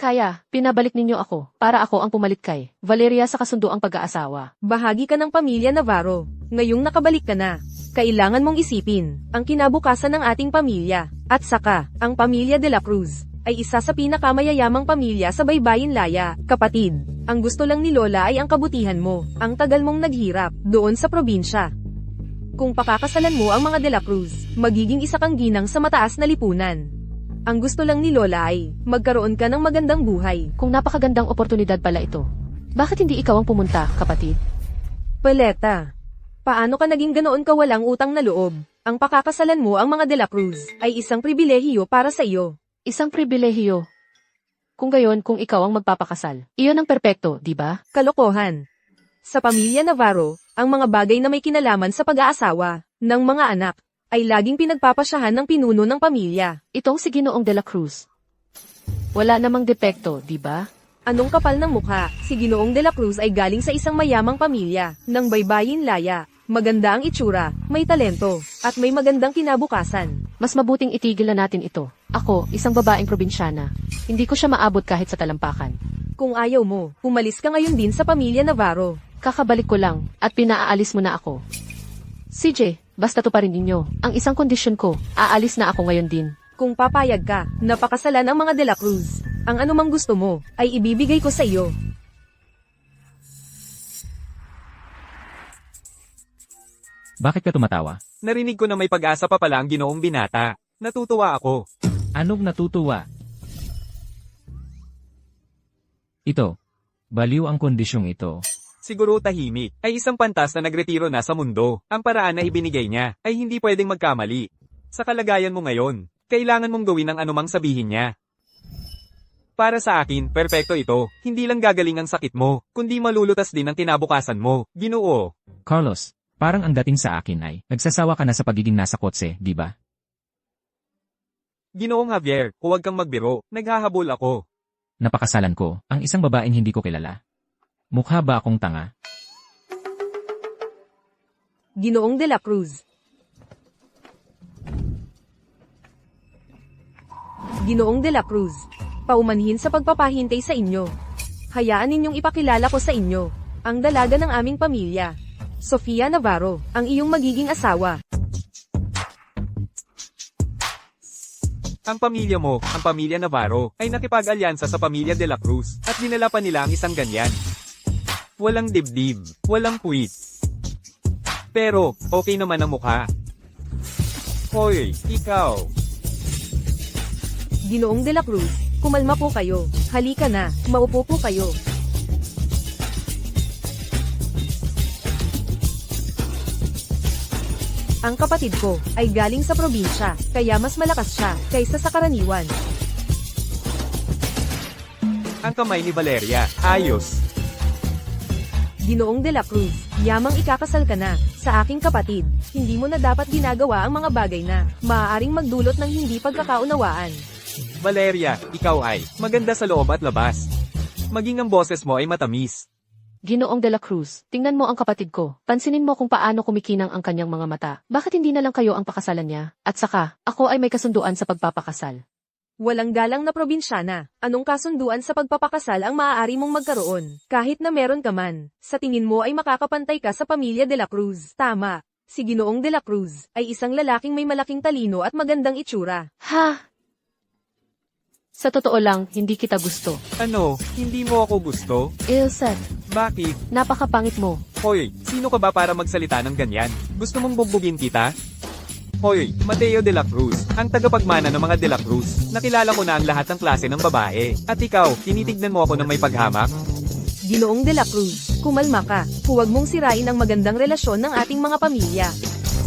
kaya, pinabalik ninyo ako, para ako ang pumalit kay Valeria sa kasunduang pag-aasawa. Bahagi ka ng pamilya Navarro. Ngayong nakabalik ka na, kailangan mong isipin ang kinabukasan ng ating pamilya. At saka, ang pamilya de la Cruz ay isa sa pinakamayayamang pamilya sa Baybayin Laya. Kapatid, ang gusto lang ni Lola ay ang kabutihan mo, ang tagal mong naghirap doon sa probinsya. Kung pakakasalan mo ang mga de la Cruz, magiging isa kang ginang sa mataas na lipunan. Ang gusto lang ni Lola ay magkaroon ka ng magandang buhay. Kung napakagandang oportunidad pala ito, bakit hindi ikaw ang pumunta, kapatid? Paleta, paano ka naging ganoon kawalang utang na loob? Ang pakakasalan mo ang mga de la Cruz ay isang pribilehiyo para sa iyo. Isang pribilehiyo. Kung gayon, kung ikaw ang magpapakasal, iyon ang perpekto, di ba? Kalokohan. Sa pamilya Navarro, ang mga bagay na may kinalaman sa pag-aasawa ng mga anak ay laging pinagpapasyahan ng pinuno ng pamilya. Itong si Ginoong de la Cruz. Wala namang depekto, di ba? Anong kapal ng mukha? Si Ginoong de la Cruz ay galing sa isang mayamang pamilya ng Baybayin Laya. Maganda ang itsura, may talento, at may magandang kinabukasan. Mas mabuting itigil na natin ito. Ako, isang babaeng probinsyana. Hindi ko siya maabot kahit sa talampakan. Kung ayaw mo, umalis ka ngayon din sa pamilya Navarro. Kakabalik ko lang, at pinaaalis mo na ako. CJ, basta to pa rin ninyo. Ang isang kondisyon ko, aalis na ako ngayon din. Kung papayag ka, napakasalan ang mga de la Cruz. Ang anumang gusto mo, ay ibibigay ko sa iyo. Bakit ka tumatawa? Narinig ko na may pag-asa pa pala ang Ginoong Binata. Natutuwa ako. Anong natutuwa? Ito. Baliw ang kondisyong ito. Siguro tahimik ay isang pantas na nagretiro na sa mundo. Ang paraan na ibinigay niya ay hindi pwedeng magkamali. Sa kalagayan mo ngayon, kailangan mong gawin ang anumang sabihin niya. Para sa akin, perpekto ito. Hindi lang gagaling ang sakit mo, kundi malulutas din ang kinabukasan mo. Ginoo. Carlos, parang ang dating sa akin ay, nagsasawa ka na sa pagiging nasa kotse, di ba? Ginoong Javier, huwag kang magbiro. Naghahabol ako. Napakasalan ko, ang isang babaeng hindi ko kilala. Mukha ba akong tanga? Ginoong de la Cruz. Ginoong de la Cruz. Paumanhin sa pagpapahintay sa inyo. Hayaan ninyong ipakilala ko sa inyo ang dalaga ng aming pamilya. Sofia Navarro, ang iyong magiging asawa. Ang pamilya mo, ang pamilya Navarro, ay nakipag-alyansa sa pamilya de la Cruz, at dinala pa nila ang isang ganyan. Walang dibdib, walang puwit. Pero, okay naman ang mukha. Hoy, ikaw. Ginoong de la Cruz, kumalma po kayo. Halika na, maupo po kayo. Ang kapatid ko ay galing sa probinsya, kaya mas malakas siya kaysa sa karaniwan. Ang kamay ni Valeria, ayos. Ginoong de la Cruz, yamang ikakasal ka na sa aking kapatid. Hindi mo na dapat ginagawa ang mga bagay na maaaring magdulot ng hindi pagkakaunawaan. Valeria, ikaw ay maganda sa loob at labas. Maging ang boses mo ay matamis. Ginoong de la Cruz, tingnan mo ang kapatid ko. Pansinin mo kung paano kumikinang ang kanyang mga mata. Bakit hindi na lang kayo ang pakasalan niya? At saka, ako ay may kasunduan sa pagpapakasal. Walang galang na probinsyana. Anong kasunduan sa pagpapakasal ang maaari mong magkaroon? Kahit na meron ka man, sa tingin mo ay makakapantay ka sa pamilya de la Cruz. Tama. Si Ginoong de la Cruz ay isang lalaking may malaking talino at magandang itsura. Ha? Sa totoo lang, hindi kita gusto. Ano, hindi mo ako gusto? Ilset, Bakit? napakapangit mo. Hoy, sino ka ba para magsalita ng ganyan? Gusto mong bugbugin kita? Hoy, Mateo de la Cruz, ang tagapagmana ng mga de la Cruz. Nakilala ko na ang lahat ng klase ng babae. At ikaw, tinitignan mo ako ng may paghamak? Ginoong de la Cruz, kumalma ka. Huwag mong sirain ang magandang relasyon ng ating mga pamilya.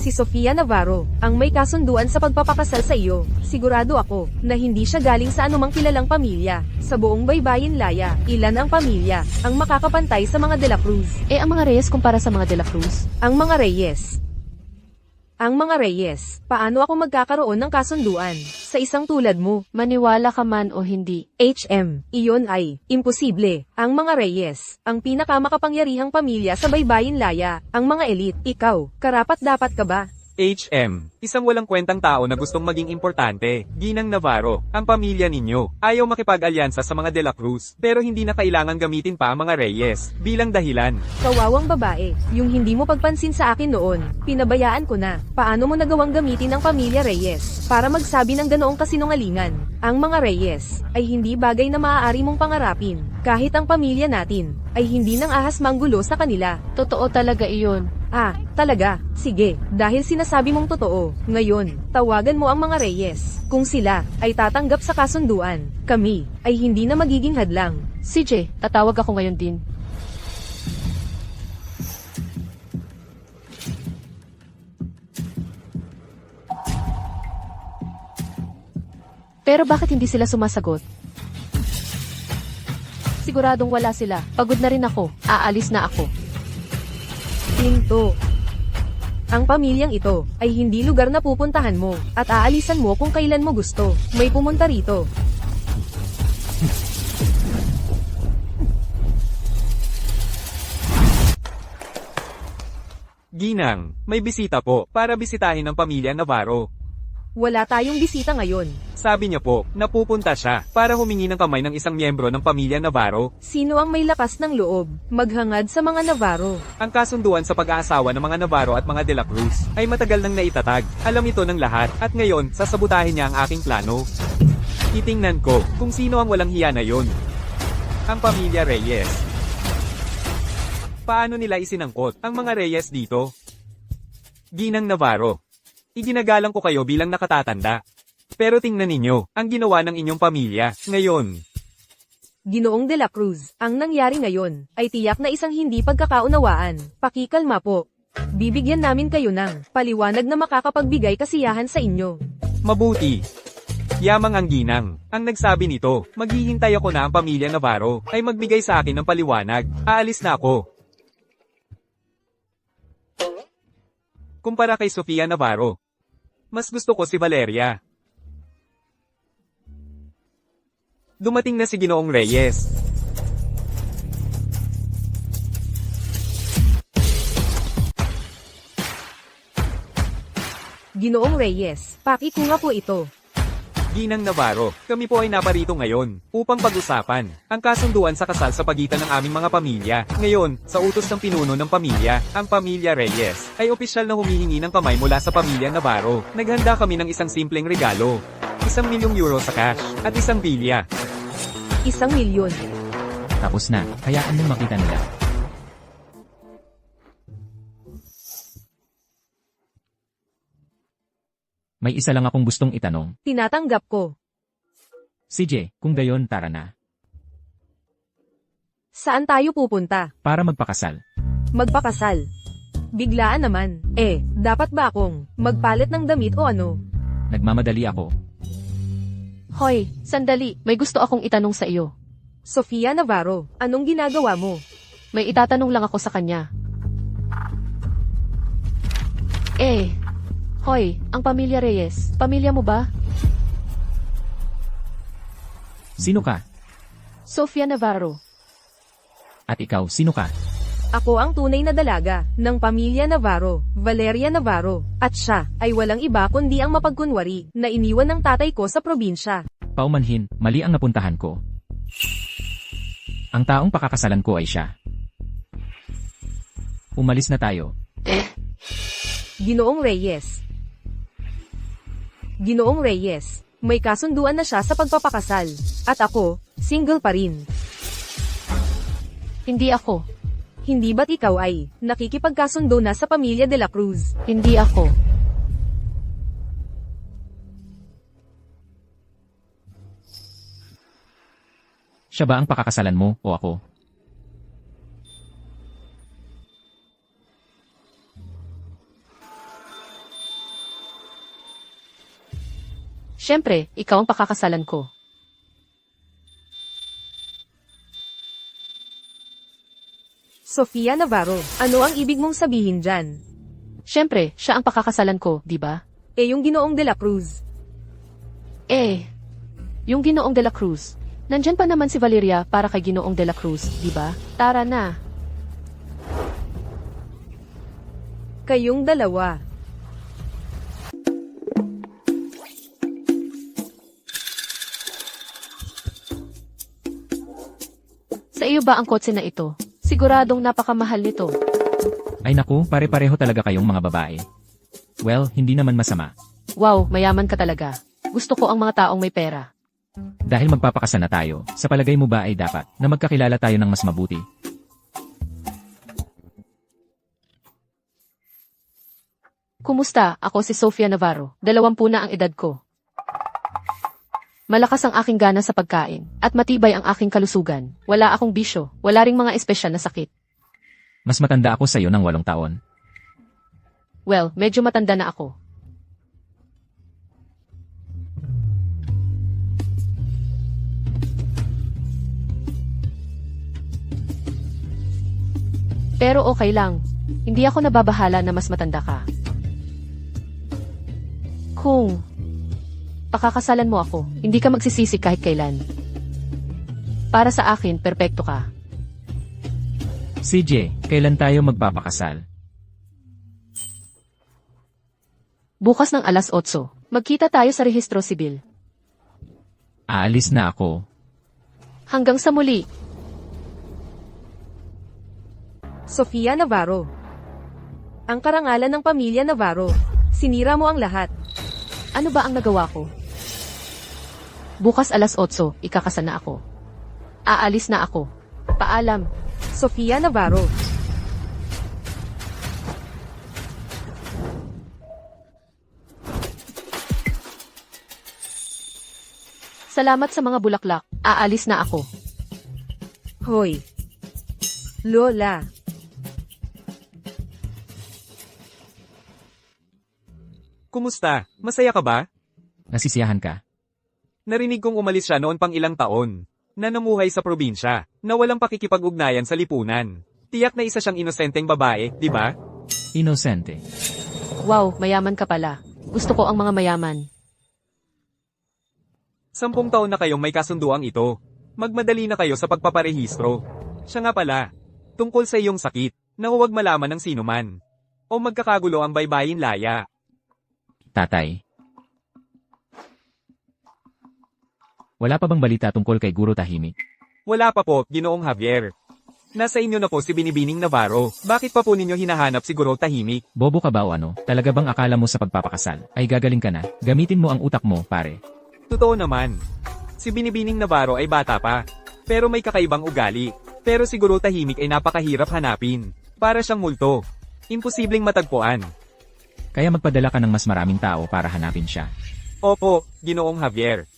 Si Sofia Navarro, ang may kasunduan sa pagpapakasal sa iyo. Sigurado ako na hindi siya galing sa anumang kilalang pamilya. Sa buong Baybayin Laya, ilan ang pamilya ang makakapantay sa mga de la Cruz? Ang mga Reyes kumpara sa mga de la Cruz? Ang mga Reyes. Ang mga Reyes, paano ako magkakaroon ng kasunduan sa isang tulad mo? Maniwala ka man o hindi. Iyon ay imposible. Ang mga Reyes, ang pinakamakapangyarihang pamilya sa Baybayin Laya, ang mga elite. Ikaw, karapat-dapat ka ba? isang walang kwentang tao na gustong maging importante. Ginang Navarro, ang pamilya ninyo, ayaw makipag-alyansa sa mga De La Cruz, pero hindi na kailangan gamitin pa ang mga Reyes, bilang dahilan. Kawawang babae, yung hindi mo pagpansin sa akin noon, pinabayaan ko na. Paano mo nagawang gamitin ang pamilya Reyes, para magsabi ng ganoong kasinungalingan? Ang mga Reyes, ay hindi bagay na maaari mong pangarapin, kahit ang pamilya natin, ay hindi nang ahas manggulo sa kanila. Totoo talaga iyon. Ah, talaga? Sige, dahil sinasabi mong totoo, ngayon, tawagan mo ang mga Reyes. Kung sila ay tatanggap sa kasunduan, kami ay hindi na magiging hadlang. CJ, tatawag ako ngayon din. Pero bakit hindi sila sumasagot? Siguradong wala sila. Pagod na rin ako. Aalis na ako. Pinto. Ang pamilyang ito ay hindi lugar na pupuntahan mo at aalisan mo kung kailan mo gusto. May pumunta rito. Ginang, may bisita po, para bisitahin ang pamilya Navarro. Wala tayong bisita ngayon. Sabi niya po, napupunta siya, para humingi ng kamay ng isang miyembro ng pamilya Navarro. Sino ang may lakas ng loob maghangad sa mga Navarro? Ang kasunduan sa pag-aasawa ng mga Navarro at mga De La Cruz ay matagal nang naitatag. Alam ito ng lahat, at ngayon, sasabutahin niya ang aking plano. Titingnan ko kung sino ang walang hiya na yun. Ang pamilya Reyes. Paano nila isinangkot ang mga Reyes dito? Ginang Navarro. Iginagalang ko kayo bilang nakatatanda. Pero tingnan ninyo, ang ginawa ng inyong pamilya, ngayon. Ginoong De La Cruz, ang nangyari ngayon, ay tiyak na isang hindi pagkakaunawaan. Pakikalma po. Bibigyan namin kayo ng paliwanag na makakapagbigay kasiyahan sa inyo. Mabuti. Yamang ang ginang. Ang nagsabi nito, maghihintay ako na ang pamilya Navarro, ay magbigay sa akin ng paliwanag. Aalis na ako. Kumpara kay Sofia Navarro, mas gusto ko si Valeria. Dumating na si Ginoong Reyes. Ginoong Reyes, paki ko nga po ito. Ginang Navarro, kami po ay naparito ngayon upang pag-usapan ang kasunduan sa kasal sa pagitan ng aming mga pamilya. Ngayon, sa utos ng pinuno ng pamilya, ang pamilya Reyes, ay opisyal na humihingi ng kamay mula sa pamilya Navarro. Naghanda kami ng isang simpleng regalo. 1,000,000 euro sa cash, at isang bilya. 1,000,000. Tapos na, hayaan mong makita nila. May isa lang akong gustong itanong. Tinatanggap ko. CJ, kung gayon tara na. Saan tayo pupunta? Para magpakasal. Magpakasal. Biglaan naman. Dapat ba akong magpalit ng damit o ano? Nagmamadali ako. Hoy, sandali. May gusto akong itanong sa iyo. Sofia Navarro, anong ginagawa mo? May itatanong lang ako sa kanya. Hoy, ang pamilya Reyes, pamilya mo ba? Sino ka? Sofia Navarro. At ikaw, sino ka? Ako ang tunay na dalaga ng pamilya Navarro, Valeria Navarro, at siya ay walang iba kundi ang mapagkunwari na iniwan ng tatay ko sa probinsya. Paumanhin, mali ang napuntahan ko. Ang taong pakakasalan ko ay siya. Umalis na tayo. Ginoong Reyes. Ginoong Reyes, may kasunduan na siya sa pagpapakasal, at ako, single pa rin. Hindi ako. Hindi ba't ikaw ay nakikipagkasundo na sa pamilya De La Cruz? Hindi ako. Siya ba ang pakakasalan mo o ako? Siyempre, ikaw ang pakakasalan ko. Sofia Navarro, ano ang ibig mong sabihin dyan? Siyempre, siya ang pakakasalan ko, di ba? Yung Ginoong De La Cruz. Yung Ginoong De La Cruz. Nandyan pa naman si Valeria para kay Ginoong De La Cruz, di ba? Tara na. Kayong dalawa. iyo ba ang kotse na ito? Siguradong napakamahal nito. Ay naku, pare-pareho talaga kayong mga babae. Well, hindi naman masama. Wow, mayaman ka talaga. Gusto ko ang mga taong may pera. Dahil magpapakasal na tayo, sa palagay mo ba ay dapat na magkakilala tayo ng mas mabuti? Kumusta? Ako si Sofia Navarro. 20 na ang edad ko. Malakas ang aking gana sa pagkain, at matibay ang aking kalusugan. Wala akong bisyo, wala ring mga espesyal na sakit. Mas matanda ako sa'yo ng 8 taon. Well, medyo matanda na ako. Pero okay lang. Hindi ako nababahala na mas matanda ka. Kung pakakasalan mo ako, hindi ka magsisisi kahit kailan. Para sa akin, perpekto ka. CJ, kailan tayo magpapakasal? Bukas ng alas 8, magkita tayo sa rehistro sibil. Aalis na ako. Hanggang sa muli. Sofia Navarro. Ang karangalan ng pamilya Navarro. Sinira mo ang lahat. Ano ba ang nagawa ko? Bukas alas 8, ikakasal na ako. Aalis na ako. Paalam. Sofia Navarro. Salamat sa mga bulaklak. Aalis na ako. Hoy. Lola. Kumusta? Masaya ka ba? Nasisiyahan ka? Narinig kong umalis siya noon pang ilang taon. Na namuhay sa probinsya, na walang pakikipag-ugnayan sa lipunan. Tiyak na isa siyang inosenteng babae, di ba? Inosente. Wow, mayaman ka pala. Gusto ko ang mga mayaman. 10 taon na kayong may kasunduang ito. Magmadali na kayo sa pagpaparehistro. Siya nga pala, tungkol sa iyong sakit, na huwag malaman ng sinuman. O magkakagulo ang baybayin laya. Tatay. Wala pa bang balita tungkol kay Guro Tahimik? Wala pa po, Ginoong Javier. Nasa inyo na po si Binibining Navarro. Bakit pa po ninyo hinahanap si Guro Tahimik? Bobo ka ba o ano? Talaga bang akala mo sa pagpapakasal ay gagaling ka na? Gamitin mo ang utak mo, pare. Totoo naman. Si Binibining Navarro ay bata pa. Pero may kakaibang ugali. Pero si Guro Tahimik ay napakahirap hanapin. Para siyang multo. Imposibleng matagpuan. Kaya magpadala ka ng mas maraming tao para hanapin siya. Opo, Ginoong Javier.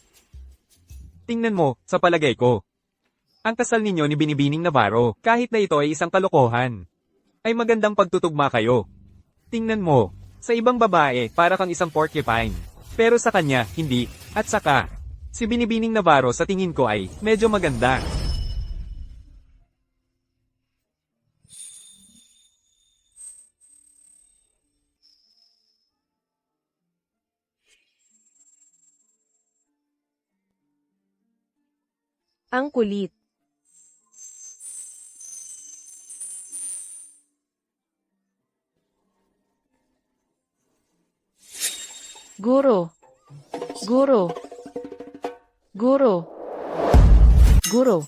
Tingnan mo, sa palagay ko. Ang kasal ninyo ni Binibining Navarro, kahit na ito ay isang kalokohan, ay magandang pagtutugma kayo. Tingnan mo, sa ibang babae, para kang isang porcupine. Pero sa kanya, hindi. At saka, si Binibining Navarro sa tingin ko ay medyo maganda. Ang kulit. Guro. Guro. Guro. Guro.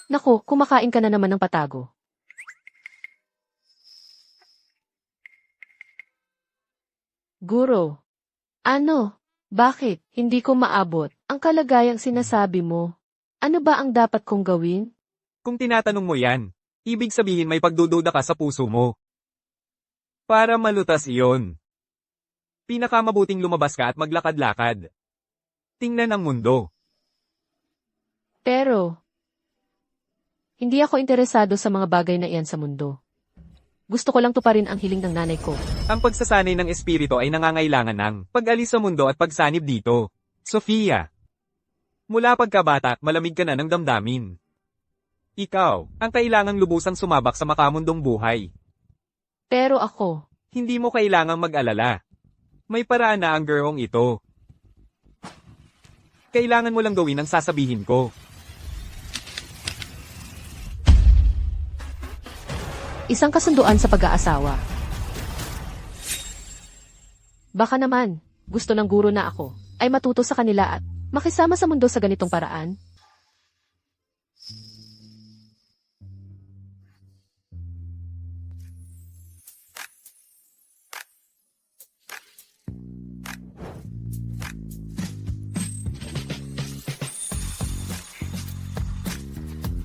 Naku, kumakain ka na naman ng patago. Guro. Ano? Bakit? Hindi ko maabot ang kalagayang sinasabi mo. Ano ba ang dapat kong gawin? Kung tinatanong mo yan, ibig sabihin may pagdududa ka sa puso mo. Para malutas iyon. Pinakamabuting lumabas ka at maglakad-lakad. Tingnan ang mundo. Pero, hindi ako interesado sa mga bagay na iyan sa mundo. Gusto ko lang tuparin ang hiling ng nanay ko. Ang pagsasanay ng espiritu ay nangangailangan ng pag-alis sa mundo at pagsanib dito. Sofia. Mula pagkabata, malamig ka na ng damdamin. Ikaw, ang kailangang lubusang sumabak sa makamundong buhay. Pero ako, Hindi mo kailangang mag-alala. May paraan na ang girong ito. Kailangan mo lang gawin ang sasabihin ko. isang kasunduan sa pag-aasawa. Baka naman, gusto ng guro na ako, ay matuto sa kanila at makisama sa mundo sa ganitong paraan.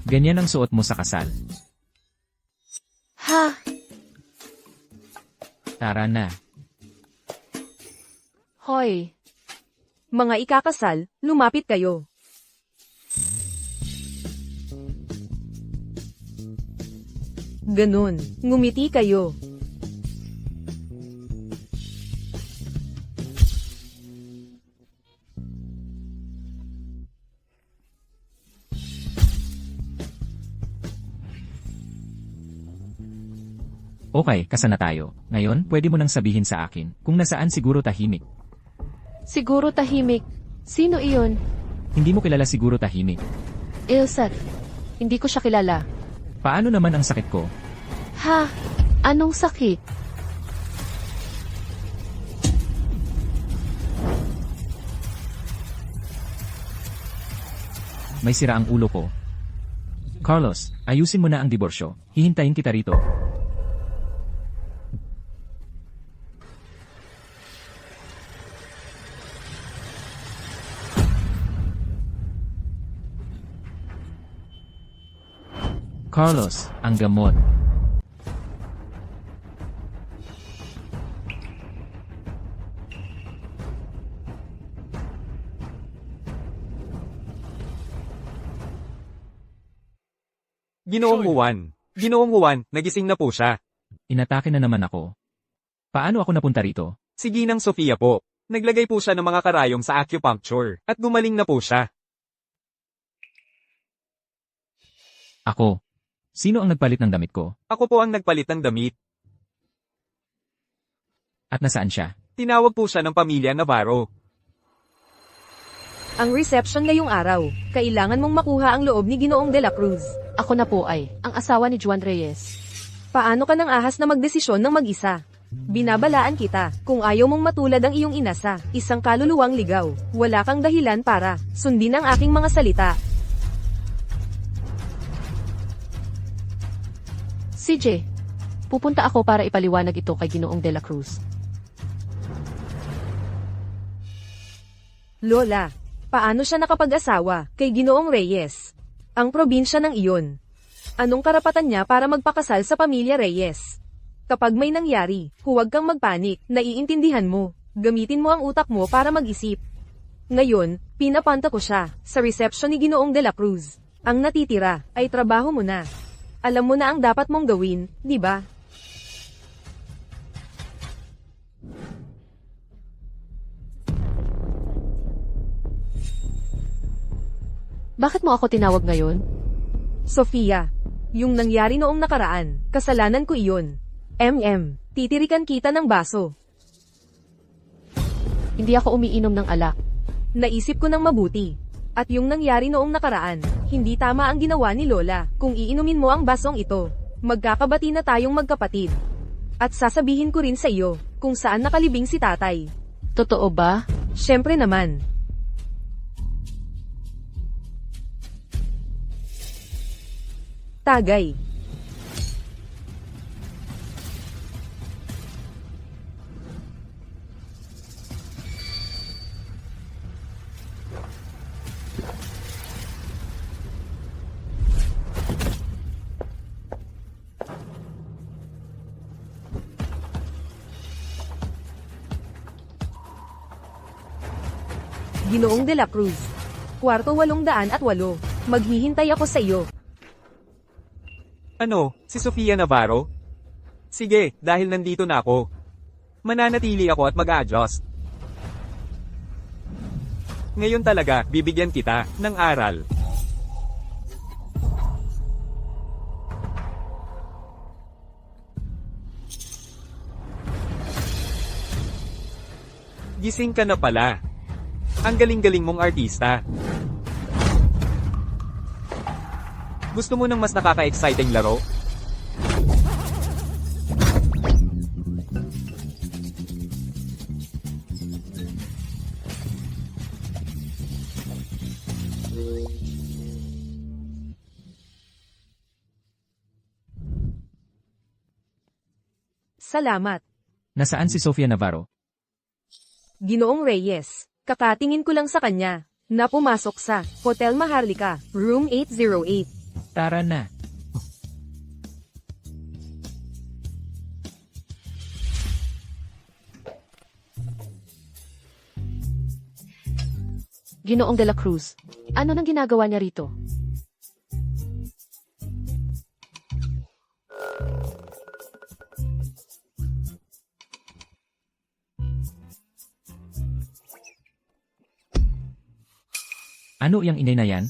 Ganyan ang suot mo sa kasal. Ha? Tara na. Hoy, Mga ikakasal, lumapit kayo. Ganun, ngumiti kayo. Okay, kasal na tayo. Ngayon, pwede mo nang sabihin sa akin kung nasaan siguro tahimik. siguro tahimik. Sino iyon? Hindi mo kilala siguro tahimik. Ilsat. Hindi ko siya kilala. Paano naman ang sakit ko? Ha? Anong sakit? May sira ang ulo ko. Carlos, ayusin mo na ang diborsyo. Hihintayin kita rito. Carlos, ang gamot. Ginoong Juan, nagising na po siya. Inatake na naman ako. Paano ako napunta rito? Si Ginang Sofia po. Naglagay po siya ng mga karayom sa acupuncture, at gumaling na po siya. Ako. Sino ang nagpalit ng damit ko? Ako po ang nagpalit ng damit. At nasaan siya? Tinawag po siya ng pamilya Navarro. Ang reception ngayong araw, kailangan mong makuha ang loob ni Ginoong de la Cruz. Ako na po ay, ang asawa ni Juan Reyes. Paano ka nang ahas na magdesisyon ng mag-isa? Binabalaan kita, kung ayaw mong matulad ang iyong inasa, isang kaluluwang ligaw, wala kang dahilan para sundin ang aking mga salita. CJ, pupunta ako para ipaliwanag ito kay Ginoong de la Cruz. Lola, paano siya nakapag-asawa kay Ginoong Reyes? Ang probinsya ng iyon. Anong karapatan niya para magpakasal sa pamilya Reyes? Kapag may nangyari, huwag kang magpanik, naiintindihan mo. Gamitin mo ang utak mo para mag-isip. Ngayon, pinapanta ko siya sa reception ni Ginoong de la Cruz. Ang natitira ay trabaho mo na. Alam mo na ang dapat mong gawin, di ba? Bakit mo ako tinawag ngayon? Sofia, yung nangyari noong nakaraan, kasalanan ko iyon. Titirikan kita ng baso. Hindi ako umiinom ng alak. Naisip ko ng mabuti. At yung nangyari noong nakaraan, hindi tama ang ginawa ni Lola. Kung iinumin mo ang basong ito, magkakabati na tayong magkapatid. At sasabihin ko rin sa iyo, kung saan nakalibing si tatay. Totoo ba? Siyempre naman. Tagay. Ginoong de la Cruz. Kwarto 808. Maghihintay ako sa iyo. Ano, si Sofia Navarro? Sige, dahil nandito na ako. Mananatili ako at mag-a-adjust. Ngayon talaga, bibigyan kita ng aral. Gising ka na pala. Ang galing-galing mong artista. Gusto mo ng mas nakaka-exciting laro? Salamat. Nasaan si Sofia Navarro? Ginoong Reyes. Kakatingin ko lang sa kanya, na pumasok sa Hotel Maharlika, Room 808. Tara na. Ginoong de la Cruz. Ano nang ginagawa niya rito? Ano yang inay na yan?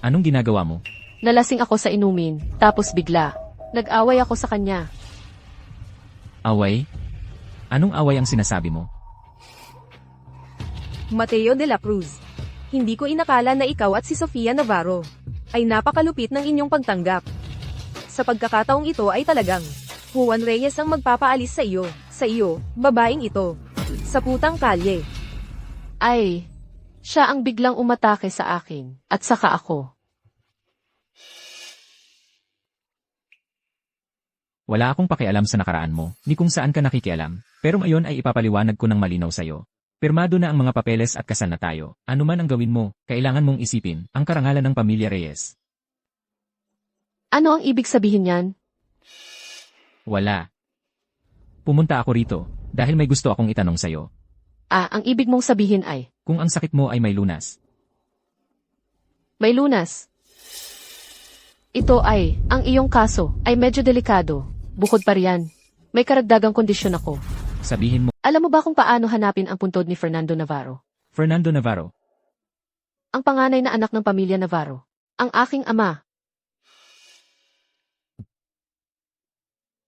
Anong ginagawa mo? Nalasing ako sa inumin, tapos bigla. Nag-away ako sa kanya. Away? Anong away ang sinasabi mo? Mateo de la Cruz. Hindi ko inakala na ikaw at si Sofia Navarro ay napakalupit ng inyong pagtanggap. Sa pagkakataong ito ay talagang Juan Reyes ang magpapaalis sa iyo, babaeng ito. Sa putang kalye. Ay, siya ang biglang umatake sa akin, at saka ako. Wala akong pakialam sa nakaraan mo, ni kung saan ka nakikialam, pero ngayon ay ipapaliwanag ko ng malinaw sa'yo. Pirmado na ang mga papeles at kasal na tayo. Ano man ang gawin mo, kailangan mong isipin ang karangalan ng pamilya Reyes. Ano ang ibig sabihin niyan? Wala. Pumunta ako rito, dahil may gusto akong itanong sa'yo. Ang ibig mong sabihin ay, Kung ang sakit mo ay may lunas. may lunas. Ito ay, ang iyong kaso, ay medyo delikado. Bukod pa riyan, may karagdagang kondisyon ako. Sabihin mo, Alam mo ba kung paano hanapin ang puntod ni Fernando Navarro? Fernando Navarro. Ang panganay na anak ng pamilya Navarro. Ang aking ama.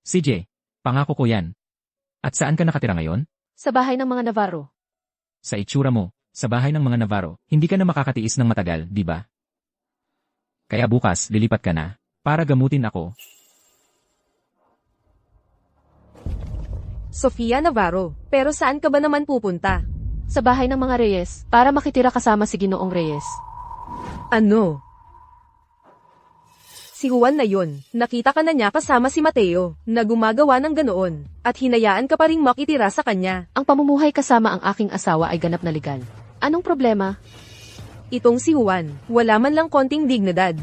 CJ, pangako ko yan. At saan ka nakatira ngayon? Sa bahay ng mga Navarro. Sa itsura mo, sa bahay ng mga Navarro, hindi ka na makakatiis ng matagal, di ba? Kaya bukas, lilipat ka na, para gamutin ako. Sofia Navarro, pero saan ka ba naman pupunta? Sa bahay ng mga Reyes, para makitira kasama si Ginoong Reyes. Ano? Si Juan na yun, nakita ka na niya kasama si Mateo, na gumagawa ng ganoon, at hinayaan ka pa ring makitira sa kanya. Ang pamumuhay kasama ang aking asawa ay ganap na legal. Anong problema? Itong si Juan, wala man lang konting dignidad.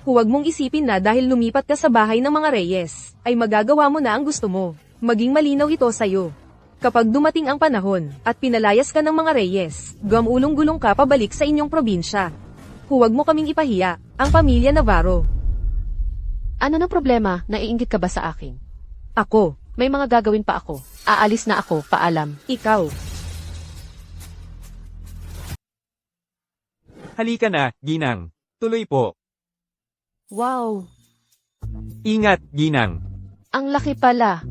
Huwag mong isipin na dahil lumipat ka sa bahay ng mga Reyes, ay magagawa mo na ang gusto mo. Maging malinaw ito sa'yo. Kapag dumating ang panahon, at pinalayas ka ng mga Reyes, gumulong-gulong ka pabalik sa inyong probinsya. Huwag mo kaming ipahiya, ang pamilya Navarro. Ano ng problema? Naiinggit ka ba sa akin? Ako, May mga gagawin pa ako. Aalis na ako, paalam. ikaw. Halika na, Ginang. Tuloy po. Wow, Ingat, Ginang. ang laki pala.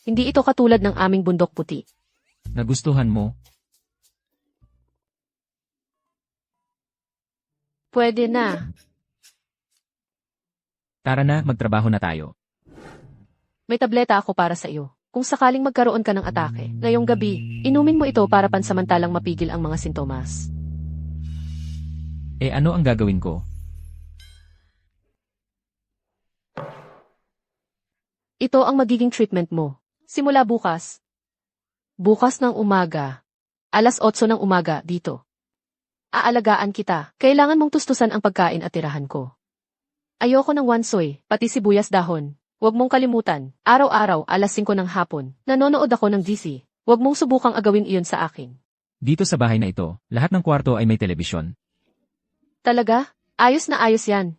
Hindi ito katulad ng aming bundok puti. Nagustuhan mo? Pwede na. Tara na, magtrabaho na tayo. May tableta ako para sa iyo. Kung sakaling magkaroon ka ng atake, ngayong gabi, inumin mo ito para pansamantalang mapigil ang mga sintomas. Ano ang gagawin ko? Ito ang magiging treatment mo. Simula bukas. Bukas ng umaga. 8:00 ng umaga dito. Aalagaan kita. Kailangan mong tustusan ang pagkain at tirahan ko. Ayoko ng wansoy, pati sibuyas dahon. Huwag mong kalimutan, araw-araw 5:00 ng hapon, nanonood ako ng DC. Huwag mong subukang agawin iyon sa akin. Dito sa bahay na ito, lahat ng kwarto ay may telebisyon. Talaga? Ayos na ayos yan.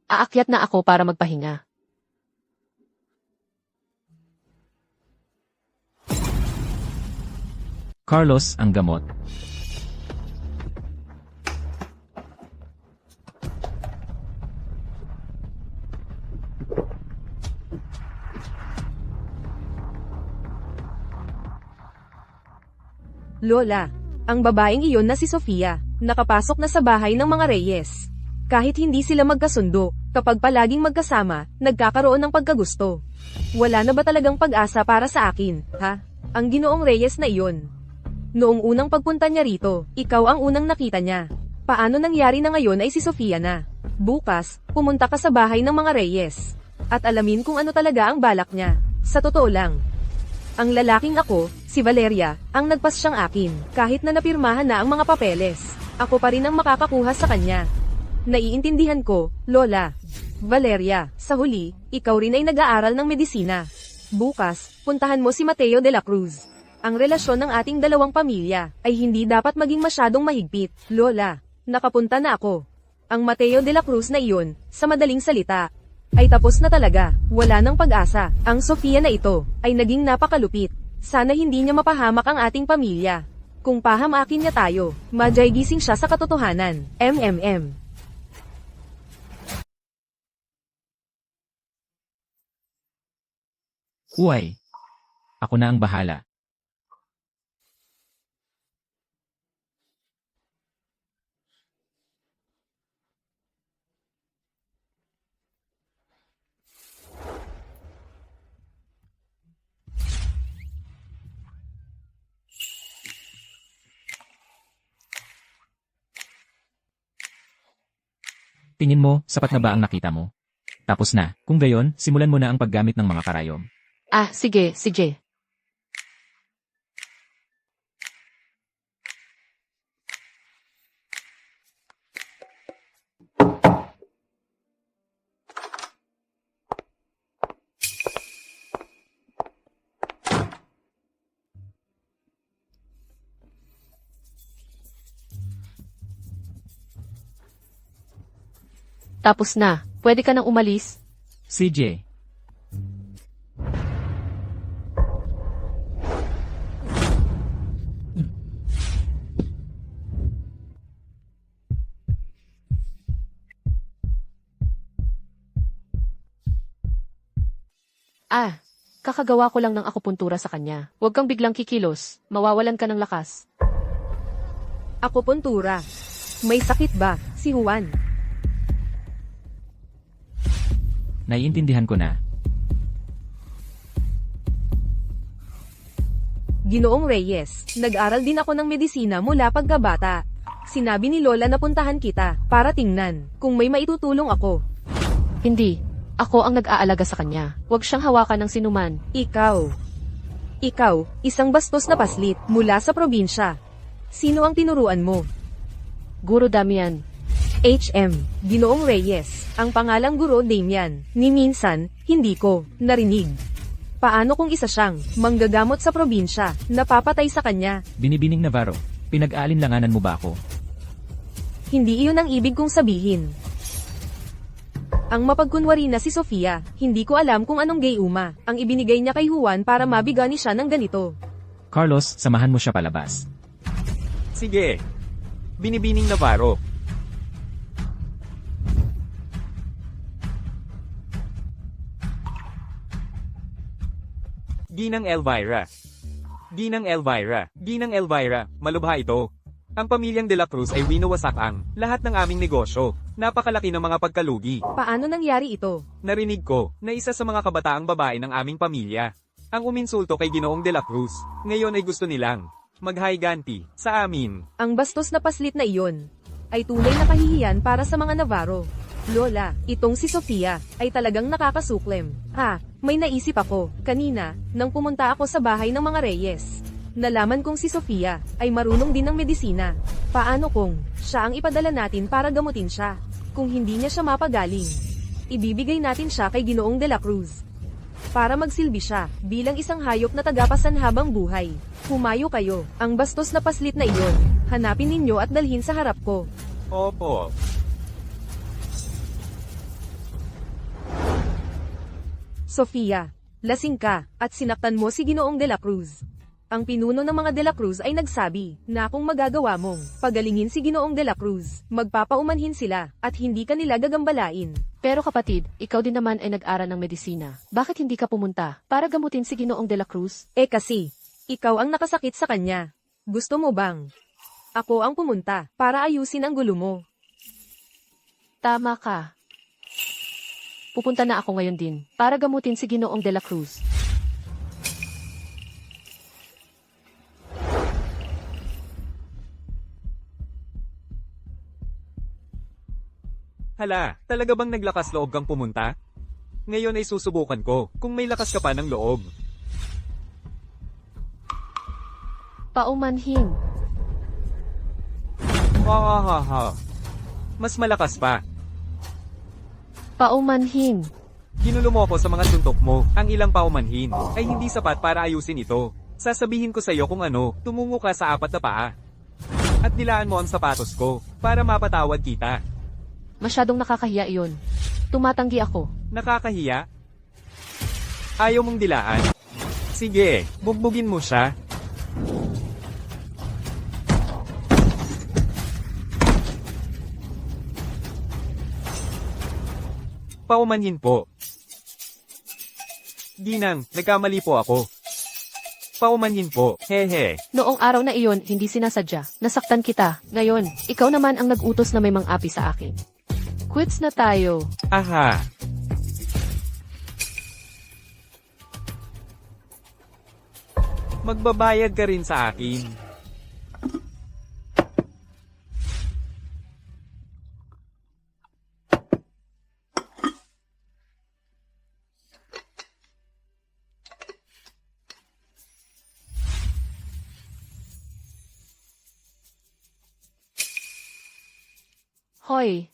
Aakyat na ako para magpahinga. Carlos, ang gamot. Lola, ang babaeng iyon na si Sofia, nakapasok na sa bahay ng mga Reyes. Kahit hindi sila magkasundo, kapag palaging magkasama, nagkakaroon ng pagkagusto. Wala na ba talagang pag-asa para sa akin, ha? Ang Ginoong Reyes na iyon. Noong unang pagpunta niya rito, ikaw ang unang nakita niya. Paano nangyari na ngayon ay si Sofia na? Bukas, pumunta ka sa bahay ng mga Reyes. At alamin kung ano talaga ang balak niya. Sa totoo lang. Ang lalaking ako, si Valeria, ang nagpas siyang akin, kahit na napirmahan na ang mga papeles. Ako pa rin ang makakakuha sa kanya. Naiintindihan ko, Lola. Valeria, sa huli, ikaw rin ay nag-aaral ng medisina. Bukas, puntahan mo si Mateo de la Cruz. Ang relasyon ng ating dalawang pamilya ay hindi dapat maging masyadong mahigpit. Lola, nakapunta na ako. Ang Mateo de la Cruz na iyon, sa madaling salita, ay tapos na talaga. Wala nang pag-asa. Ang Sofia na ito ay naging napakalupit. Sana hindi niya mapahamak ang ating pamilya. Kung pahamakin niya tayo, madyay gising siya sa katotohanan. MMM. Uy! Ako na ang bahala. Tingin mo, sapat na ba ang nakita mo? Tapos na. Kung gayon, simulan mo na ang paggamit ng mga karayom. Ah, sige. Tapos na. Pwede ka nang umalis? CJ, Ah, kakagawa ko lang ng akupuntura sa kanya. Huwag kang biglang kikilos. Mawawalan ka ng lakas. Ako puntura. May sakit ba, si Juan? naiintindihan ko na. Ginoong Reyes, nag-aral din ako ng medisina mula pagkabata. Sinabi ni Lola na puntahan kita, para tingnan, kung may maitutulong ako. Hindi. Ako ang nag-aalaga sa kanya. Huwag siyang hawakan ng sinuman. Ikaw, isang bastos na paslit, mula sa probinsya. Sino ang tinuruan mo? Guro Damian. HM, Ginoong Reyes, ang pangalang guro Damian, ni minsan, hindi ko, narinig. Paano kung isa siyang, manggagamot sa probinsya, napapatay sa kanya? Binibining Navarro, pinag-aalinlanganan mo ba ako? Hindi iyon ang ibig kong sabihin. Ang mapagkunwari na si Sofia, hindi ko alam kung anong gayuma, ang ibinigay niya kay Juan para mabigani siya ng ganito. Carlos, samahan mo siya palabas. Sige. Binibining Navarro. Ginang Elvira, malubha ito. Ang pamilyang De La Cruz ay winawasak ang lahat ng aming negosyo. Napakalaki ng mga pagkalugi. Paano nangyari ito? Narinig ko na isa sa mga kabataang babae ng aming pamilya ang uminsulto kay Ginoong De La Cruz. Ngayon ay gusto nilang maghiganti sa amin. Ang bastos na paslit na iyon ay tunay na kahihiyan para sa mga Navarro. Lola, itong si Sofia ay talagang nakakasuklem. May naisip ako kanina nang pumunta ako sa bahay ng mga Reyes. Nalaman kong si Sofia ay marunong din ng medisina. Paano kung siya ang ipadala natin para gamutin siya? Kung hindi niya siya mapagaling, ibibigay natin siya kay Ginoong De La Cruz para magsilbi siya bilang isang hayop na tagapasan habang buhay. Humayo kayo, ang bastos na paslit na iyon. Hanapin ninyo at dalhin sa harap ko. Opo. Sofia, lasing ka at sinaktan mo si Ginoong De La Cruz. Ang pinuno ng mga De La Cruz ay nagsabi na kung magagawa mong pagalingin si Ginoong De La Cruz, magpapaumanhin sila at hindi ka nila gagambalain. Pero kapatid, ikaw din naman ay nag-aral ng medisina. Bakit hindi ka pumunta para gamutin si Ginoong De La Cruz? Kasi, ikaw ang nakasakit sa kanya. Gusto mo bang ako ang pumunta para ayusin ang gulo mo? Tama ka. Pupunta na ako ngayon din para gamutin si Ginoong De La Cruz. Hala, talaga bang naglakas loob kang pumunta? Ngayon ay susubukan ko kung may lakas ka pa ng loob. Paumanhin. Ha. Mas malakas pa. Paumanhin. Ginulo mo ako sa mga suntok mo. Ang ilang paumanhin ay hindi sapat para ayusin ito. Sasabihin ko sa iyo kung ano, tumungo ka sa 4 na paa. At dilaan mo ang sapatos ko para mapatawad kita. Masyadong nakakahiya iyon. Tumatanggi ako. Nakakahiya? Ayaw mong dilaan? Sige, bugbugin mo siya. Paumanhin po. Ginang, nagkamali po ako. Paumanhin po, hehe. Noong araw na iyon, hindi sinasadya. Nasaktan kita. Ngayon, ikaw naman ang nag-utos na may mang-api sa akin. Quits na tayo. Aha. Magbabayad ka rin sa akin. Hoy,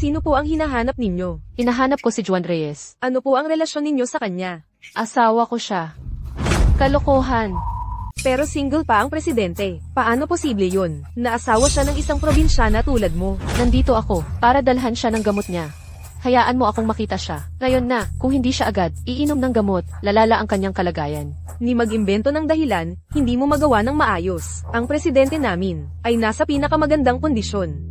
Sino po ang hinahanap ninyo? hinahanap ko si Juan Reyes. Ano po ang relasyon ninyo sa kanya? Asawa ko siya. Kalokohan. Pero single pa ang presidente. Paano posible yun? Naasawa siya ng isang probinsyana tulad mo. Nandito ako para dalhan siya ng gamot niya. Hayaan mo akong makita siya. Ngayon na, kung hindi siya agad, iinom ng gamot, lalala ang kanyang kalagayan. Ni mag-imbento ng dahilan, hindi mo magawa ng maayos. Ang presidente namin ay nasa pinakamagandang kondisyon.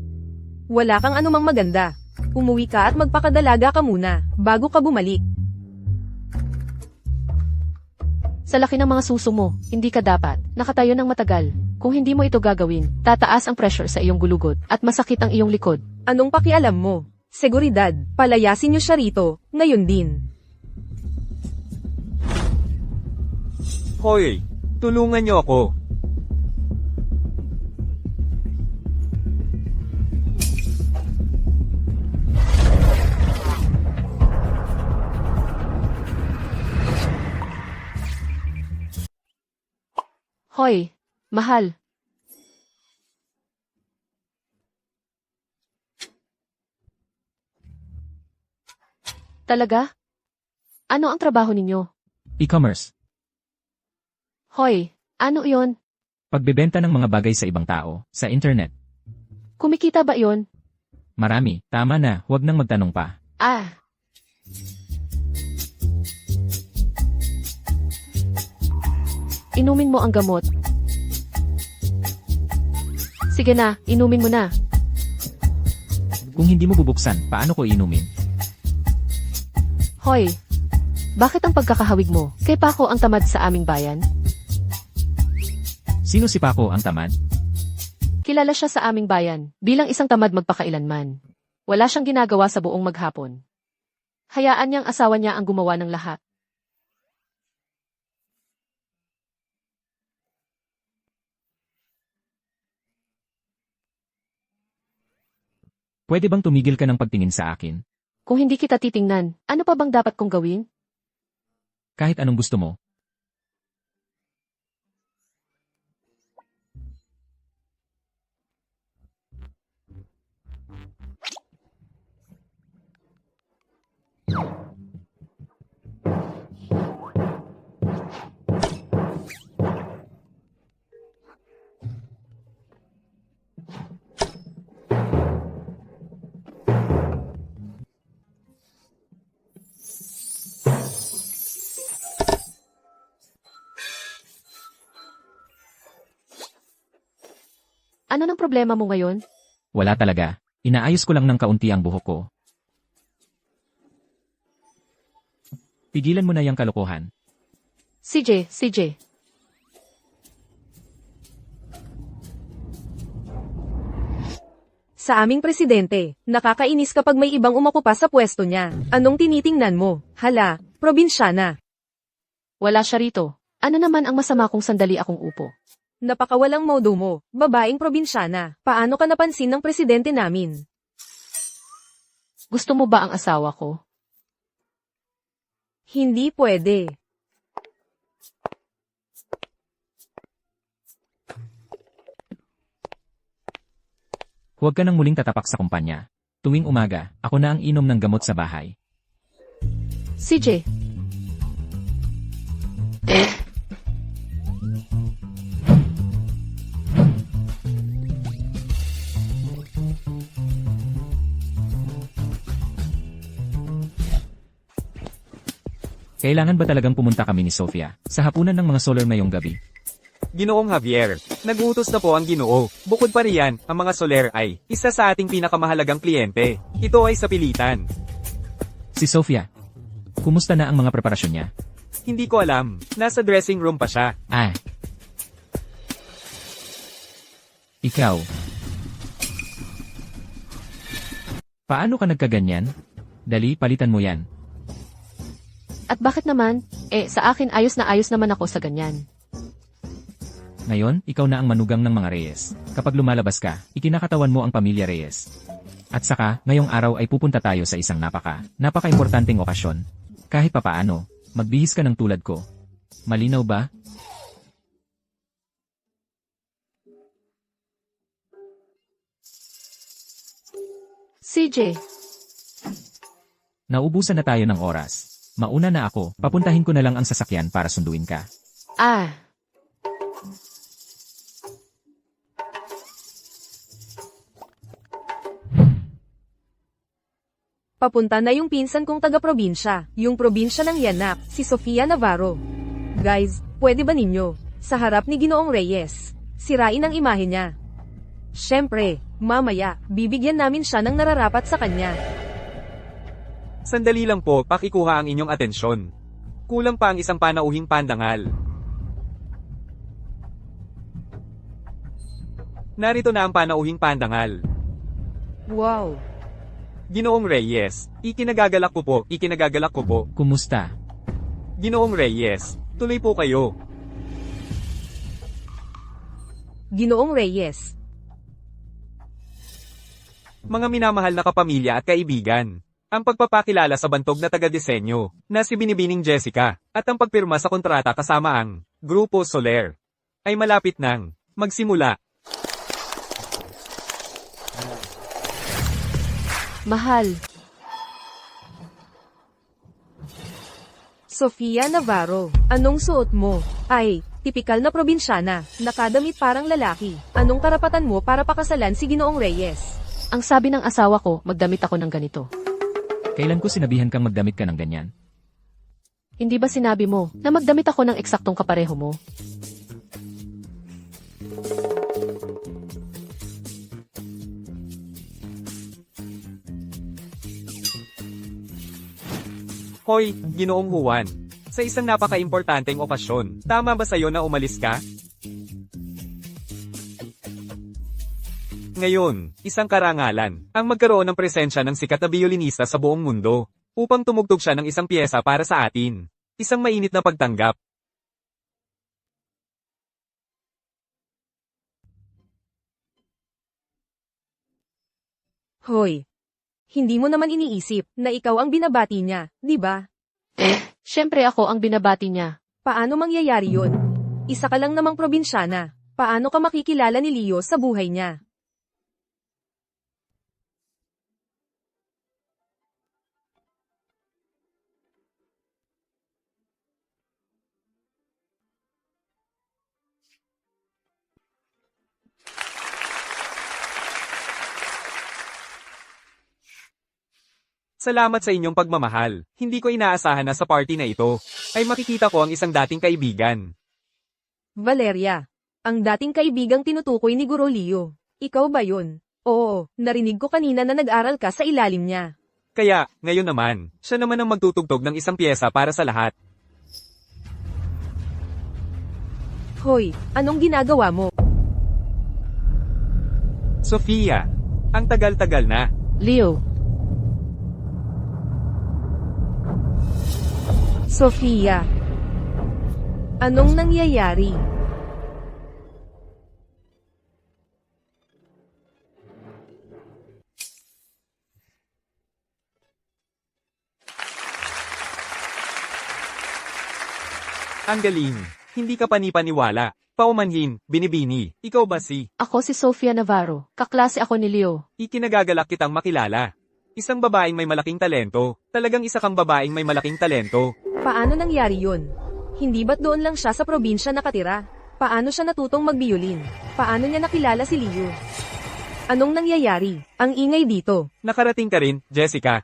Wala kang anumang maganda. Umuwi ka at magpakadalaga ka muna, bago ka bumalik. Sa laki ng mga suso mo, hindi ka dapat nakatayo ng matagal. Kung hindi mo ito gagawin, tataas ang pressure sa iyong gulugot at masakit ang iyong likod. Anong pakialam mo? Seguridad, palayasin niyo siya rito, ngayon din. Hoy, tulungan niyo ako. Hoy, mahal. Talaga? Ano ang trabaho ninyo? E-commerce. Hoy, ano iyon? Pagbebenta ng mga bagay sa ibang tao, sa internet. Kumikita ba iyon? Marami, tama na, huwag nang magtanong pa. Ah. Inumin mo ang gamot. Sige na, inumin mo na. Kung hindi mo bubuksan, paano ko inumin? Hoy, bakit ang pagkakahawig mo? Kay Paco ang tamad sa aming bayan? Sino si Paco ang tamad? Kilala siya sa aming bayan, bilang isang tamad magpakailanman. Wala siyang ginagawa sa buong maghapon. Hayaan niyang asawa niya ang gumawa ng lahat. Pwede bang tumigil ka ng pagtingin sa akin? Kung hindi kita titingnan, ano pa bang dapat kong gawin? Kahit anong gusto mo. Ano ng problema mo ngayon? Wala talaga. Inaayos ko lang ng kaunti ang buhok ko. Pigilan mo na yung kalokohan. CJ. Sa aming presidente, nakakainis kapag may ibang umakupa sa pwesto niya. Anong tinitingnan mo? Hala, probinsyana. Wala siya rito. Ano naman ang masama kung sandali akong upo? Napakawalang modo mo, babaeng probinsyana. Paano ka napansin ng presidente namin? Gusto mo ba ang asawa ko? Hindi pwede. Huwag ka nang muling tatapak sa kumpanya. Tuwing umaga, ako na ang inom ng gamot sa bahay. CJ. Kailangan ba talagang pumunta kami ni Sofia sa hapunan ng mga solar ngayong gabi? Ginoong Javier, nag-uutos na po ang Ginoo. Bukod pa riyan, ang mga Soler ay isa sa ating pinakamahalagang kliyente. Ito ay sa pilitan. Si Sofia. Kumusta na ang mga preparasyon niya? Hindi ko alam. Nasa dressing room pa siya. Ah. Ikaw. Paano ka nagkaganyan? Dali, palitan mo yan. At bakit naman? Sa akin ayos naman ako sa ganyan. Ngayon, ikaw na ang manugang ng mga Reyes. Kapag lumalabas ka, ikinakatawan mo ang pamilya Reyes. At saka, ngayong araw ay pupunta tayo sa isang napaka-importanteng okasyon. Kahit papaano, magbihis ka ng tulad ko. Malinaw ba? CJ. Naubusan na tayo ng oras. Mauna na ako, papuntahin ko na lang ang sasakyan para sunduin ka. Ah. Papunta na yung pinsan kong taga-probinsya, yung probinsya ng Yanak, si Sofia Navarro. Guys, pwede ba ninyo, sa harap ni Ginoong Reyes, sirain ang imahe niya? Syempre, mamaya, bibigyan namin siya ng nararapat sa kanya. Sandali lang po, pakikuha ang inyong atensyon. Kulang pa ang isang panauhing pandangal. Narito na ang panauhing pandangal. Wow! Ginoong Reyes, ikinagagalak ko po. Kumusta? Ginoong Reyes, tuloy po kayo. Ginoong Reyes, Mga minamahal na kapamilya at kaibigan. Ang pagpapakilala sa bantog na taga-disenyo, na si Binibining Jessica, at ang pagpirma sa kontrata kasama ang Grupo Soler, ay malapit nang magsimula. Mahal. Sofia Navarro, anong suot mo? Ay, tipikal na probinsyana, nakadamit parang lalaki. Anong karapatan mo para pakasalan si Ginoong Reyes? Ang sabi ng asawa ko, magdamit ako ng ganito. Kailan ko sinabihan kang magdamit ka ng ganyan? Hindi ba sinabi mo na magdamit ako ng eksaktong kapareho mo? Hoy, Ginoong Juan. Sa isang napaka-importanteng okasyon, tama ba sa'yo na umalis ka? Ngayon, isang karangalan, ang magkaroon ng presensya ng sikat na biolinista sa buong mundo, upang tumugtog siya ng isang piyesa para sa atin. Isang mainit na pagtanggap. Hoy, hindi mo naman iniisip na ikaw ang binabati niya, di ba? Siyempre ako ang binabati niya. Paano mangyayari yun? Isa ka lang namang probinsyana. Paano ka makikilala ni Leo sa buhay niya? Salamat sa inyong pagmamahal. Hindi ko inaasahan na sa party na ito, ay makikita ko ang isang dating kaibigan. Valeria, ang dating kaibigang tinutukoy ni Guro Leo. Ikaw ba yun? Oo, narinig ko kanina na nag-aral ka sa ilalim niya. Kaya, ngayon naman, siya naman ang magtutugtog ng isang piyesa para sa lahat. Hoy, anong ginagawa mo? Sofia, ang tagal-tagal na. Leo. Sofia. Anong nangyayari? Ang galing. Hindi ka panipaniwala. Paumanhin, binibini. Ikaw ba si? Ako si Sofia Navarro. Kaklase ako ni Leo. Ikinagagalak kitang makilala. Isang babaeng may malaking talento. Talagang isa kang babaeng may malaking talento. Paano nangyari yun? Hindi ba't doon lang siya sa probinsya nakatira? Paano siya natutong magbiolin? Paano niya nakilala si Leo? Anong nangyayari? Ang ingay dito. Nakarating ka rin, Jessica.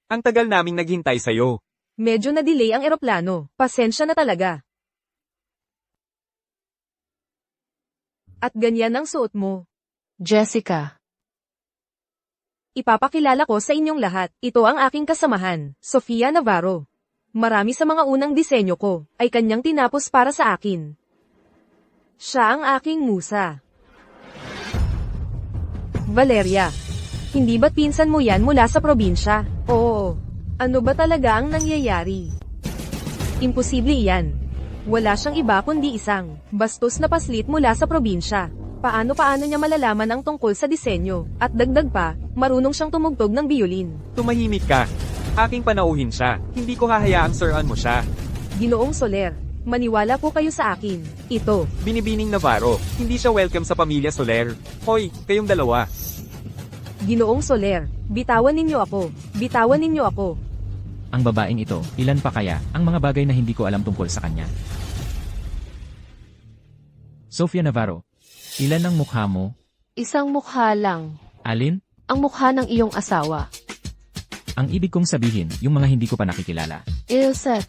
Ang tagal naming naghintay sa'yo. Medyo na-delay ang eroplano. Pasensya na talaga. At ganyan ang suot mo. Jessica. Ipapakilala ko sa inyong lahat. Ito ang aking kasamahan, Sofia Navarro. Marami sa mga unang disenyo ko ay kanyang tinapos para sa akin. Siya ang aking musa. Valeria. Hindi ba't pinsan mo yan mula sa probinsya? Oo. Ano ba talaga ang nangyayari? Imposible iyan. Wala siyang iba kundi isang bastos na paslit mula sa probinsya. Paano niya malalaman ang tungkol sa disenyo? At dagdag pa, marunong siyang tumugtog ng biolin. Tumahimik ka. Aking panauhin siya. Hindi ko hahayaang siran mo siya. Ginoong Soler, maniwala po kayo sa akin. Ito. Binibining Navarro. Hindi siya welcome sa pamilya Soler. Hoy, kayong dalawa. Ginoong Soler, bitawan ninyo ako. Bitawan ninyo ako. Ang babaeng ito, ilan pa kaya ang mga bagay na hindi ko alam tungkol sa kanya? Sofia Navarro, ilan ang mukha mo? Isang mukha lang. Alin? Ang mukha ng iyong asawa. Ang ibig kong sabihin, yung mga hindi ko pa nakikilala. Ilse.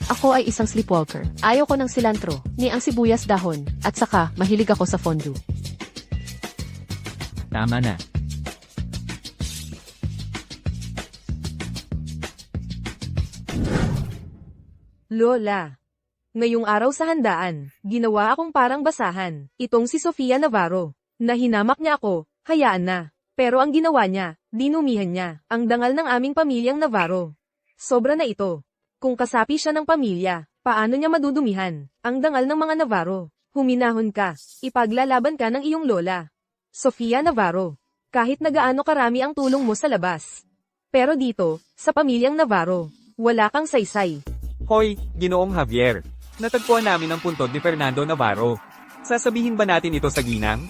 Ako ay isang sleepwalker. Ayaw ko ng silantro, ni ang sibuyas dahon, at saka mahilig ako sa fondue. Tama na. Lola. Ngayong araw sa handaan, ginawa akong parang basahan. Itong si Sofia Navarro. Nahinamak niya ako, hayaan na. Pero ang ginawa niya, dinumihan niya, ang dangal ng aming pamilyang Navarro. Sobra na ito. Kung kasapi siya ng pamilya, paano niya madudumihan, ang dangal ng mga Navarro? Huminahon ka, ipaglalaban ka ng iyong lola. Sofia Navarro. Kahit nagaano karami ang tulong mo sa labas. Pero dito, sa pamilyang Navarro, wala kang saysay. Hoy, Ginoong Javier. Natagpuan namin ang puntod ni Fernando Navarro. Sasabihin ba natin ito sa ginang?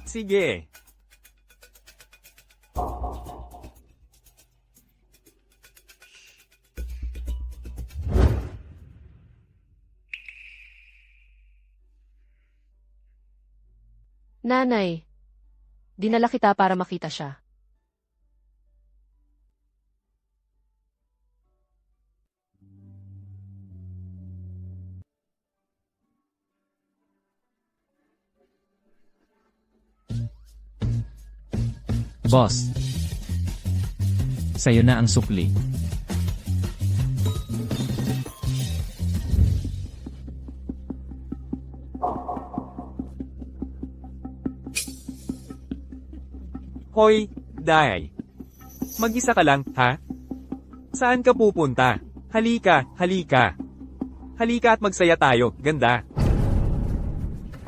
Sige. Nanay. Dinala kita para makita siya. Boss. Sa'yo na ang sukli. Hoy, Day. Mag-isa ka lang, ha? Saan ka pupunta? Halika, halika. Halika at magsaya tayo, ganda.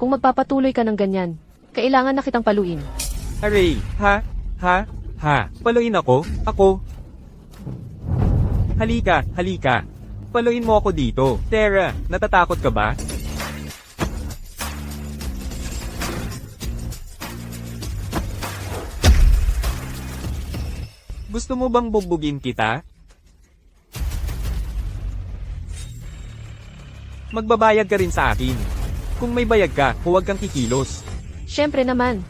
Kung magpapatuloy ka ng ganyan, kailangan na kitang paluin. Aray, ha? Ha? Ha? Paluin ako? Ako? Halika, halika. Paluin mo ako dito. Tara, natatakot ka ba? Gusto mo bang bugbugin kita? Magbabayad ka rin sa akin. Kung may bayad ka, huwag kang kikilos. Siyempre naman.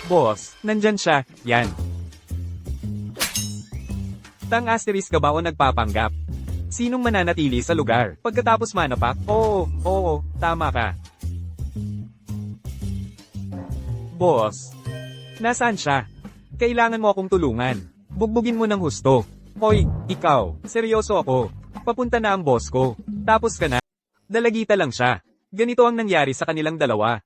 Boss, nandyan siya, yan. Tang asterisk ka ba o nagpapanggap? Sinong mananatili sa lugar? Pagkatapos manapak? Oo, tama ka. Boss, nasaan siya? Kailangan mo akong tulungan. Bugbugin mo ng husto. Hoy, ikaw, seryoso ako. Papunta na ang boss ko. Tapos ka na. Dalagita lang siya. Ganito ang nangyari sa kanilang dalawa.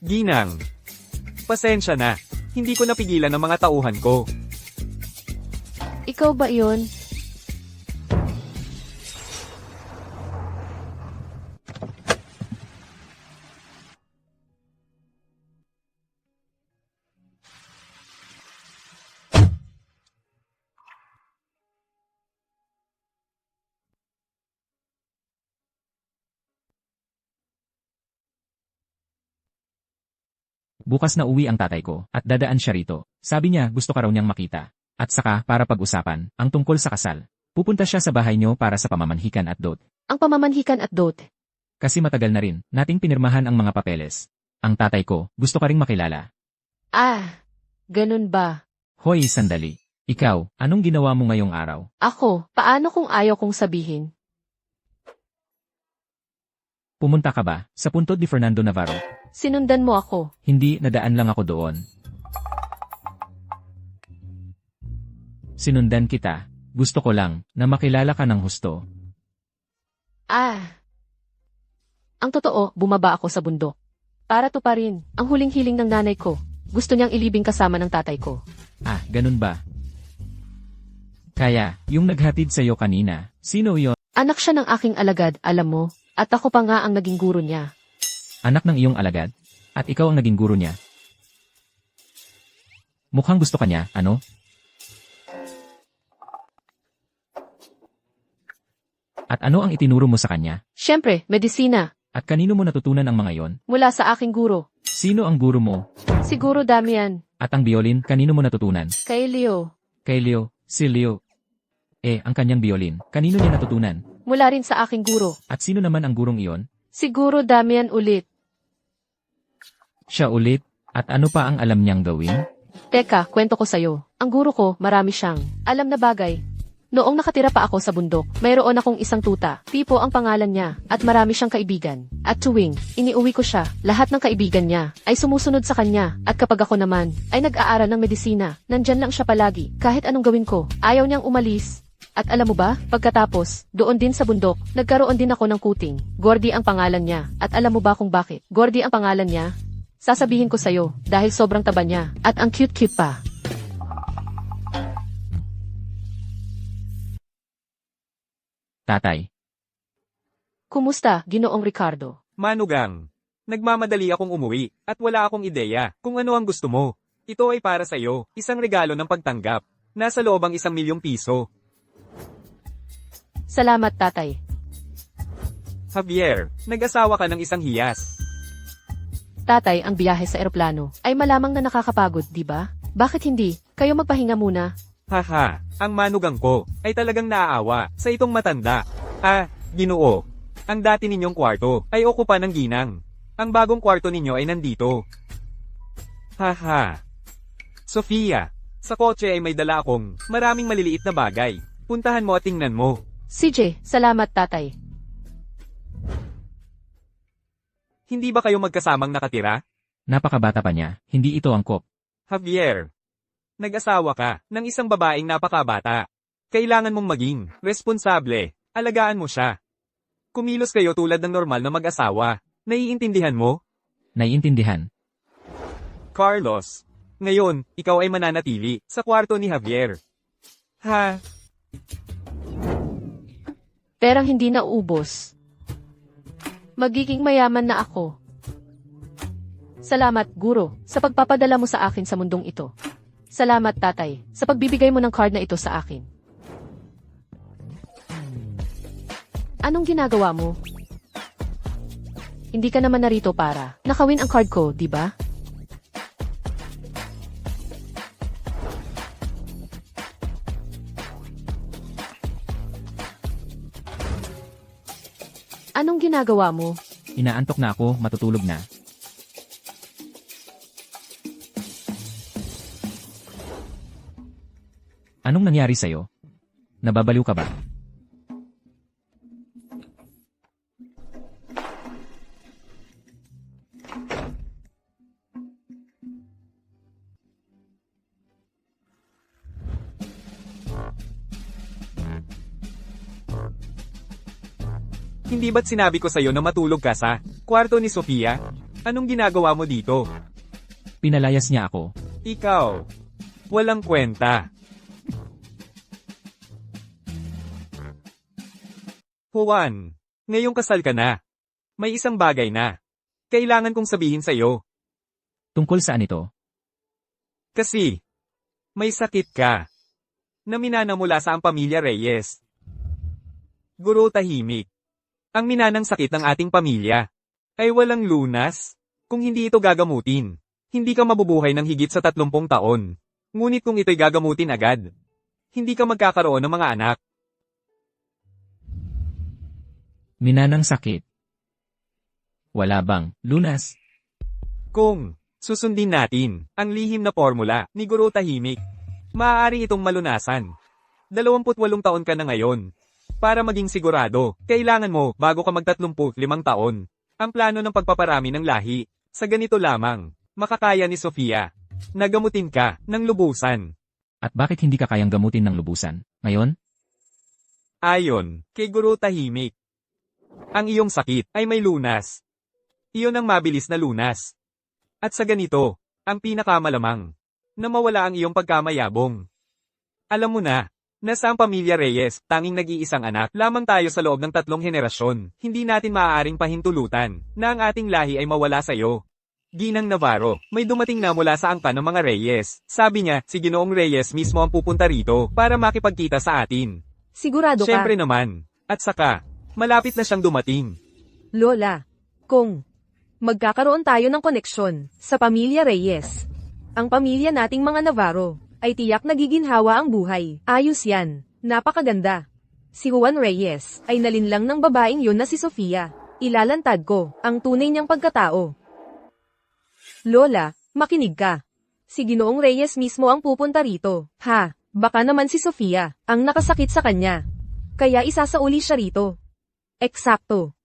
Ginang. Pasensya na. Hindi ko napigilan ang mga tauhan ko. Ikaw ba yun? Bukas na uwi ang tatay ko, at dadaan siya rito. Sabi niya gusto ka raw niyang makita. At saka, para pag-usapan, ang tungkol sa kasal. Pupunta siya sa bahay niyo para sa pamamanhikan at dot. Ang pamamanhikan at dot. Kasi matagal na rin, nating pinirmahan ang mga papeles. Ang tatay ko, gusto ka ring makilala. Ah, ganun ba? Hoy, sandali. Ikaw, anong ginawa mo ngayong araw? Ako, paano kung ayaw kong sabihin? Pumunta ka ba sa puntod ni Fernando Navarro? Sinundan mo ako. Hindi, nadaan lang ako doon. Sinundan kita. Gusto ko lang na makilala ka ng husto. Ah. Ang totoo, bumaba ako sa bundok. Para to pa rin, ang huling hiling ng nanay ko. Gusto niyang ilibing kasama ng tatay ko. Ah, ganun ba? Kaya, yung naghatid sa'yo kanina, sino yon? Anak siya ng aking alagad, alam mo. At ako pa nga ang naging guro niya. Anak ng iyong alagad? At ikaw ang naging guro niya? Mukhang gusto ka niya, ano? At ano ang itinuro mo sa kanya? Siyempre, medisina. At kanino mo natutunan ang mga yon? Mula sa aking guro. Sino ang guro mo? Siguro Damian. At ang biolin, kanino mo natutunan? Kay Leo. Kay Leo, si Leo. Ang kanyang biolin, kanino niya natutunan? Mula rin sa aking guro. At sino naman ang gurong iyon? Siguro Damian ulit. Siya ulit? At ano pa ang alam niyang gawin? Teka, kwento ko sa'yo. Ang guro ko, marami siyang alam na bagay. Noong nakatira pa ako sa bundok, mayroon akong isang tuta. Pipo ang pangalan niya, at marami siyang kaibigan. At tuwing iniuwi ko siya, lahat ng kaibigan niya ay sumusunod sa kanya. At kapag ako naman ay nag-aaral ng medisina, nandyan lang siya palagi. Kahit anong gawin ko, ayaw niyang umalis. At alam mo ba, pagkatapos, doon din sa bundok, nagkaroon din ako ng kuting. Gordy ang pangalan niya. At alam mo ba kung bakit? Gordy ang pangalan niya? Sasabihin ko sa'yo, dahil sobrang taba niya, at ang cute-cute pa. Tatay. Kumusta, Ginoong Ricardo? Manugang. Nagmamadali akong umuwi, at wala akong ideya kung ano ang gusto mo. Ito ay para sa'yo, isang regalo ng pagtanggap. Nasa loob ang 1,000,000 piso. Salamat, tatay. Javier, nag-asawa ka ng isang hiyas. Tatay, ang biyahe sa eroplano ay malamang na nakakapagod, di ba? Bakit hindi? Kayo magpahinga muna. Haha, ang manugang ko ay talagang naaawa sa itong matanda. Ah, Ginoo. Ang dati ninyong kwarto ay okupa ng ginang. Ang bagong kwarto ninyo ay nandito. Haha. Sofia, sa kotse ay may dala akong maraming maliliit na bagay. Puntahan mo at tingnan mo. CJ, salamat, tatay. Hindi ba kayo magkasamang nakatira? Napakabata pa niya, hindi ito angkop. Javier, nag-asawa ka ng isang babaeng napakabata. Kailangan mong maging responsable. Alagaan mo siya. Kumilos kayo tulad ng normal na mag-asawa. Naiintindihan mo? Naiintindihan. Carlos, ngayon, ikaw ay mananatili sa kwarto ni Javier. Ha? Perang hindi na uubos. Magiging mayaman na ako. Salamat, guro, sa pagpapadala mo sa akin sa mundong ito. Salamat, tatay, sa pagbibigay mo ng card na ito sa akin. Anong ginagawa mo? Hindi ka naman narito para nakawin ang card ko, di ba? Anong ginagawa mo? Inaantok na ako, matutulog na. Anong nangyari sa'yo? Nababaliw ka ba? Hindi ba't sinabi ko sa'yo na matulog ka sa kwarto ni Sofia? Anong ginagawa mo dito? Pinalayas niya ako. Ikaw. Walang kwenta. Juan, ngayong kasal ka na. May isang bagay na. Kailangan kong sabihin sa'yo. Tungkol saan ito? Kasi, may sakit ka. Na minana mula sa ang pamilya Reyes. Guro tahimik. Ang minanang sakit ng ating pamilya ay walang lunas. Kung hindi ito gagamutin, hindi ka mabubuhay ng higit sa 30 taon. Ngunit kung ito'y gagamutin agad, hindi ka magkakaroon ng mga anak. Minanang sakit. Wala bang lunas? Kung susundin natin ang lihim na formula ni Guro Tahimik, maaari itong malunasan. 28 taon ka na ngayon. Para maging sigurado, kailangan mo bago ka mag-35 taon. Ang plano ng pagpaparami ng lahi. Sa ganito lamang, makakaya ni Sofia. Nagamutin ka ng lubusan. At bakit hindi ka kayang gamutin ng lubusan? Ngayon? Ayon kay Guro Tahimik, ang iyong sakit ay may lunas. Iyon ang mabilis na lunas. At sa ganito, ang pinakamalamang, na mawala ang iyong pagkamayabong. Alam mo na, nasa ang pamilya Reyes, tanging nag-iisang anak, lamang tayo sa loob ng 3 henerasyon. Hindi natin maaaring pahintulutan, na ang ating lahi ay mawala sa iyo. Ginang Navarro, may dumating na mula sa angkan ng mga Reyes. Sabi niya, si Ginoong Reyes mismo ang pupunta rito, para makipagkita sa atin. Sigurado ka? Siyempre naman. At saka, malapit na siyang dumating. Lola, kung magkakaroon tayo ng koneksyon sa pamilya Reyes, ang pamilya nating mga Navarro, ay tiyak nagiginhawa ang buhay. Ayos yan. Napakaganda. Si Juan Reyes ay nalinlang ng babaeng yun na si Sofia. Ilalantad ko ang tunay niyang pagkatao. Lola, makinig ka. Si Ginoong Reyes mismo ang pupunta rito. Ha, baka naman si Sofia ang nakasakit sa kanya. Kaya isasauli siya rito. Eksakto.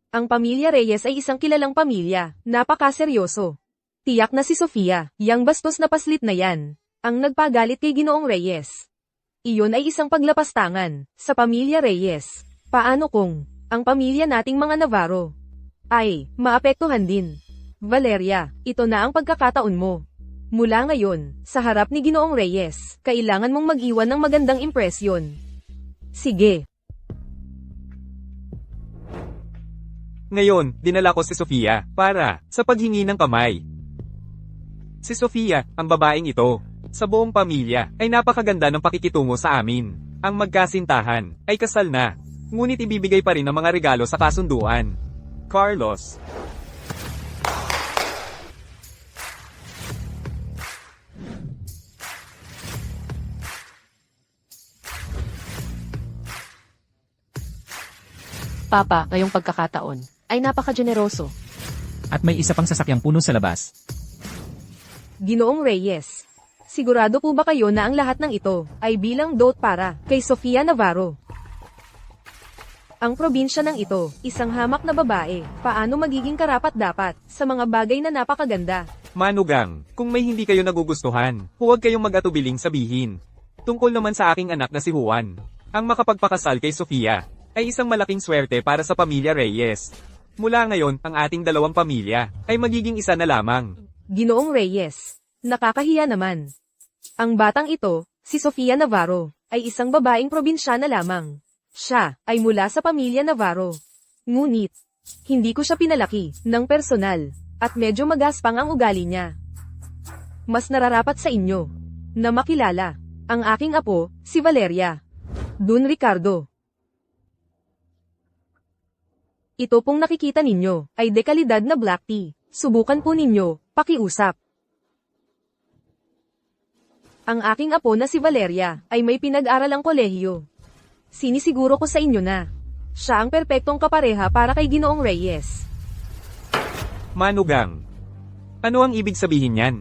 Ang pamilya Reyes ay isang kilalang pamilya. Napakaseryoso. Tiyak na si Sofia, yang bastos na paslit na yan, ang nagpagalit kay Ginoong Reyes. Iyon ay isang paglapastangan sa pamilya Reyes. Paano kung ang pamilya nating mga Navarro ay maapektuhan din? Valeria, ito na ang pagkakataon mo. Mula ngayon, sa harap ni Ginoong Reyes, kailangan mong mag-iwan ng magandang impresyon. Sige. Ngayon, dinala ko si Sofia para sa paghingi ng kamay. Si Sofia, ang babaeng ito, sa buong pamilya, ay napakaganda ng pakikitungo sa amin. Ang magkasintahan ay kasal na, ngunit ibibigay pa rin ang mga regalo sa kasunduan. Carlos. Papa, ngayong pagkakataon, ay napaka-generoso. At may isa pang sasakyang puno sa labas. Ginoong Reyes, sigurado po ba kayo na ang lahat ng ito ay bilang dote para kay Sofia Navarro? Ang probinsya ng ito, isang hamak na babae, paano magiging karapat-dapat sa mga bagay na napakaganda? Manugang, kung may hindi kayo nagugustuhan, huwag kayong mag-atubiling sabihin. Tungkol naman sa aking anak na si Juan, ang makapagpakasal kay Sofia, ay isang malaking swerte para sa pamilya Reyes. Mula ngayon, ang ating dalawang pamilya ay magiging isa na lamang. Ginoong Reyes, nakakahiya naman. Ang batang ito, si Sofia Navarro, ay isang babaeng probinsyana lamang. Siya ay mula sa pamilya Navarro. Ngunit, hindi ko siya pinalaki ng personal, at medyo magaspang ang ugali niya. Mas nararapat sa inyo na makilala ang aking apo, si Valeria. Dun Ricardo. Ito pong nakikita ninyo ay dekalidad na black tea. Subukan po ninyo, pakiusap. Ang aking apo na si Valeria ay may pinag-aralang kolehiyo. Sinisiguro ko sa inyo na siya ang perpektong kapareha para kay Ginoong Reyes. Manugang, ano ang ibig sabihin niyan?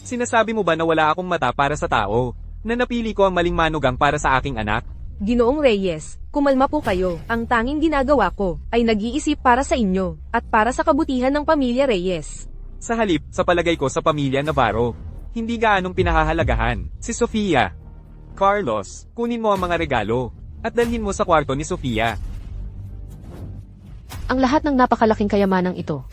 Sinasabi mo ba na wala akong mata para sa tao, na napili ko ang maling manugang para sa aking anak? Ginoong Reyes, kumalma po kayo. Ang tanging ginagawa ko ay nag-iisip para sa inyo at para sa kabutihan ng pamilya Reyes. Sa halip, sa palagay ko sa pamilya Navarro, hindi gaanong pinahahalagahan si Sofia. Carlos, kunin mo ang mga regalo at dalhin mo sa kwarto ni Sofia. Ang lahat ng napakalaking kayamanang ito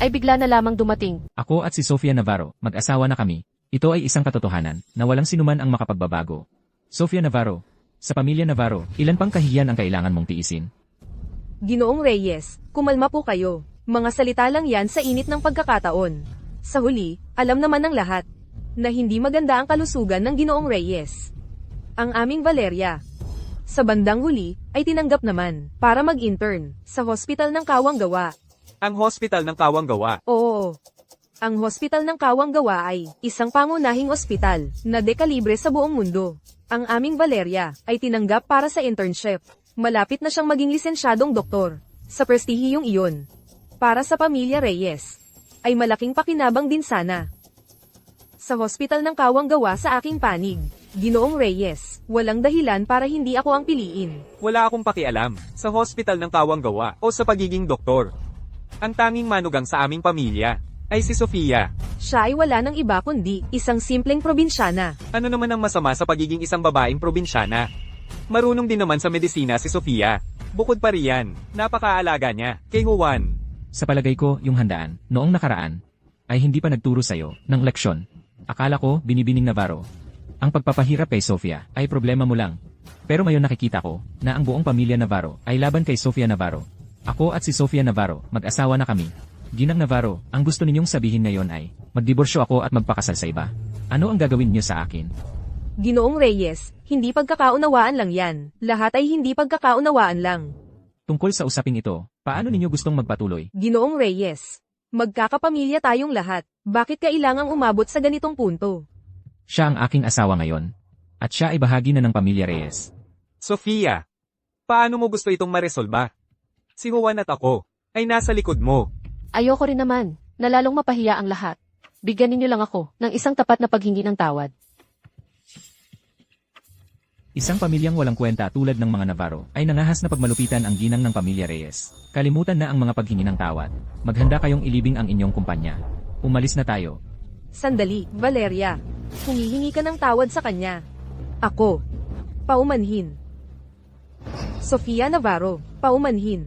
ay bigla na lamang dumating. Ako at si Sofia Navarro, mag-asawa na kami. Ito ay isang katotohanan na walang sinuman ang makapagbabago. Sofia Navarro, sa pamilya Navarro, ilan pang kahihiyan ang kailangan mong tiisin? Ginoong Reyes, kumalma po kayo. Mga salita lang yan sa init ng pagkakataon. Sa huli, alam naman ng lahat na hindi maganda ang kalusugan ng Ginoong Reyes. Ang aming Valeria, sa bandang huli, ay tinanggap naman para mag-intern sa hospital ng Kawang Gawa. Ang hospital ng Kawang Gawa. Oo. Ang hospital ng Kawang Gawa ay isang pangunahing ospital na dekalibre sa buong mundo. Ang aming Valeria ay tinanggap para sa internship. Malapit na siyang maging lisensyadong doktor sa prestihiyong iyon. Para sa pamilya Reyes, ay malaking pakinabang din sana. Sa hospital ng Kawang Gawa sa aking panig, Ginoong Reyes, walang dahilan para hindi ako ang piliin. Wala akong pakialam sa hospital ng Kawang Gawa o sa pagiging doktor. Ang tanging manugang sa aming pamilya ay si Sofia. Siya ay wala ng iba kundi isang simpleng probinsyana. Ano naman ang masama sa pagiging isang babaeng probinsyana? Marunong din naman sa medisina si Sofia. Bukod pa riyan, napakaalaga niya kay Juan. Sa palagay ko, yung handaan, noong nakaraan, ay hindi pa nagturo sa'yo ng leksyon. Akala ko, binibining Navarro. Ang pagpapahirap kay Sofia ay problema mo lang. Pero ngayon nakikita ko na ang buong pamilya Navarro ay laban kay Sofia Navarro. Ako at si Sofia Navarro, mag-asawa na kami. Ginang Navarro, ang gusto ninyong sabihin ngayon ay, magdiborsyo ako at magpakasal sa iba. Ano ang gagawin niyo sa akin? Ginoong Reyes, hindi pagkakaunawaan lang yan. Lahat ay hindi pagkakaunawaan lang. Tungkol sa usaping ito, paano ninyo gustong magpatuloy? Ginoong Reyes, magkakapamilya tayong lahat. Bakit kailangang umabot sa ganitong punto? Siya ang aking asawa ngayon. At siya ay bahagi na ng pamilya Reyes. Sofia, paano mo gusto itong maresolba? Si Juan at ako ay nasa likod mo. Ayoko rin naman, na lalong mapahiya ang lahat. Bigyan ninyo lang ako ng isang tapat na paghingi ng tawad. Isang pamilyang walang kwenta tulad ng mga Navarro ay nangahas na pagmalupitan ang ginang ng pamilya Reyes. Kalimutan na ang mga paghingi ng tawad. Maghanda kayong ilibing ang inyong kumpanya. Umalis na tayo. Sandali, Valeria. Humihingi ka ng tawad sa kanya. Ako. Paumanhin. Sofia Navarro. Paumanhin.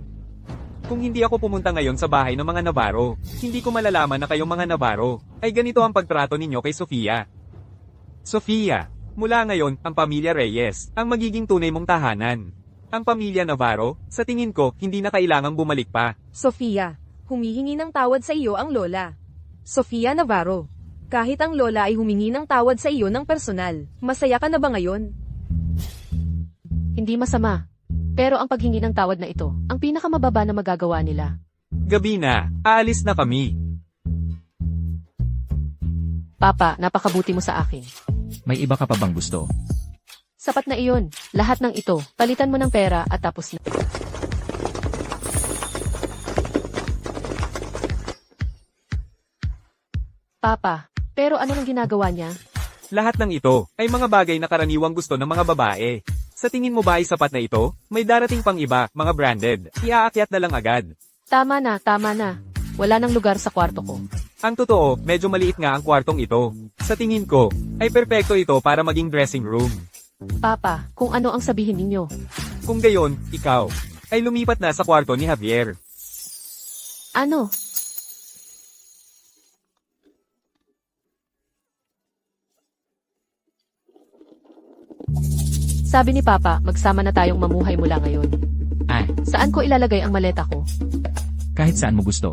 Kung hindi ako pumunta ngayon sa bahay ng mga Navarro, hindi ko malalaman na kayong mga Navarro ay ganito ang pagtrato ninyo kay Sofia. Sofia, mula ngayon, ang pamilya Reyes ang magiging tunay mong tahanan. Ang pamilya Navarro, sa tingin ko, hindi na kailangang bumalik pa. Sofia. Humihingi ng tawad sa iyo ang lola. Sofia Navarro. Kahit ang lola ay humingi ng tawad sa iyo ng personal, masaya ka na ba ngayon? Hindi masama. Pero ang paghingi ng tawad na ito, ang pinakamababa na magagawa nila. Gabi na, aalis na kami. Papa, napakabuti mo sa akin. May iba ka pa bang gusto? Sapat na iyon. Lahat ng ito, palitan mo ng pera at tapos na. Papa, pero ano nang ginagawa niya? Lahat ng ito ay mga bagay na karaniwang gusto ng mga babae. Sa tingin mo ba ay sapat na ito? May darating pang iba, mga branded. Iaakyat na lang agad. Tama na, tama na. Wala nang lugar sa kwarto ko. Ang totoo, medyo maliit nga ang kwartong ito. Sa tingin ko, ay perpekto ito para maging dressing room. Papa, kung ano ang sabihin ninyo. Kung gayon, ikaw, ay lumipat na sa kwarto ni Javier. Ano? Sabi ni Papa, magsama na tayong mamuhay mula ngayon. Ay, Saan ko ilalagay ang maleta ko? kahit saan mo gusto.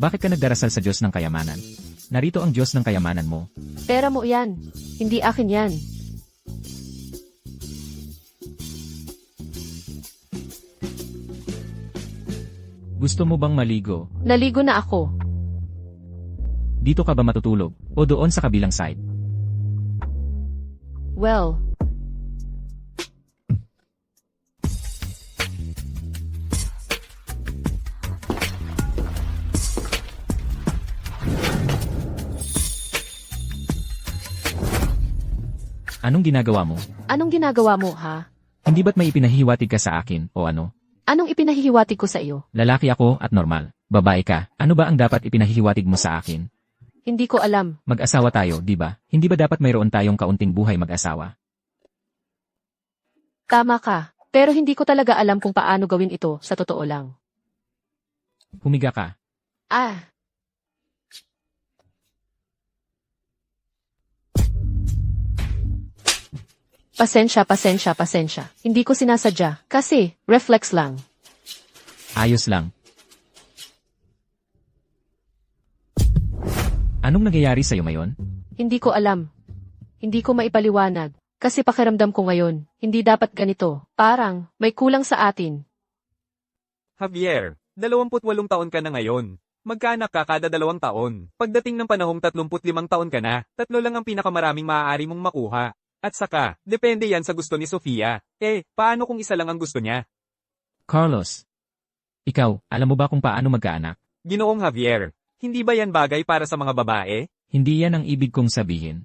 Bakit ka nagdarasal sa Diyos ng kayamanan? Narito ang Diyos ng kayamanan mo. Pera mo yan. Hindi akin yan. Gusto mo bang maligo? Naligo na ako. Dito ka ba matutulog? O doon sa kabilang side? Well, Anong ginagawa mo? anong ginagawa mo, ha? Hindi ba't may ipinahihiwatig ka sa akin, o ano? Anong ipinahihiwatig ko sa iyo? Lalaki ako at normal. Babae ka. Ano ba ang dapat ipinahihiwatig mo sa akin? Hindi ko alam. Mag-asawa tayo, di ba? Hindi ba dapat mayroon tayong kaunting buhay mag-asawa? Tama ka. Pero hindi ko talaga alam kung paano gawin ito sa totoo lang. Humiga ka. Ah, pasensya. Hindi ko sinasadya. Kasi, reflex lang. Ayos lang. Anong nangyayari sa'yo ngayon? Hindi ko alam. Hindi ko maipaliwanag. Kasi pakiramdam ko ngayon, hindi dapat ganito. Parang, may kulang sa atin. Javier, 28 taon ka na ngayon. Magkaanak ka kada 2 taon. Pagdating ng panahong 35 taon ka na, 3 lang ang pinakamaraming maaari mong makuha. At saka, depende yan sa gusto ni Sofia. Paano kung isa lang ang gusto niya? Carlos. Ikaw, alam mo ba kung paano magkaanak? Ginoong Javier, hindi ba yan bagay para sa mga babae? Hindi yan ang ibig kong sabihin.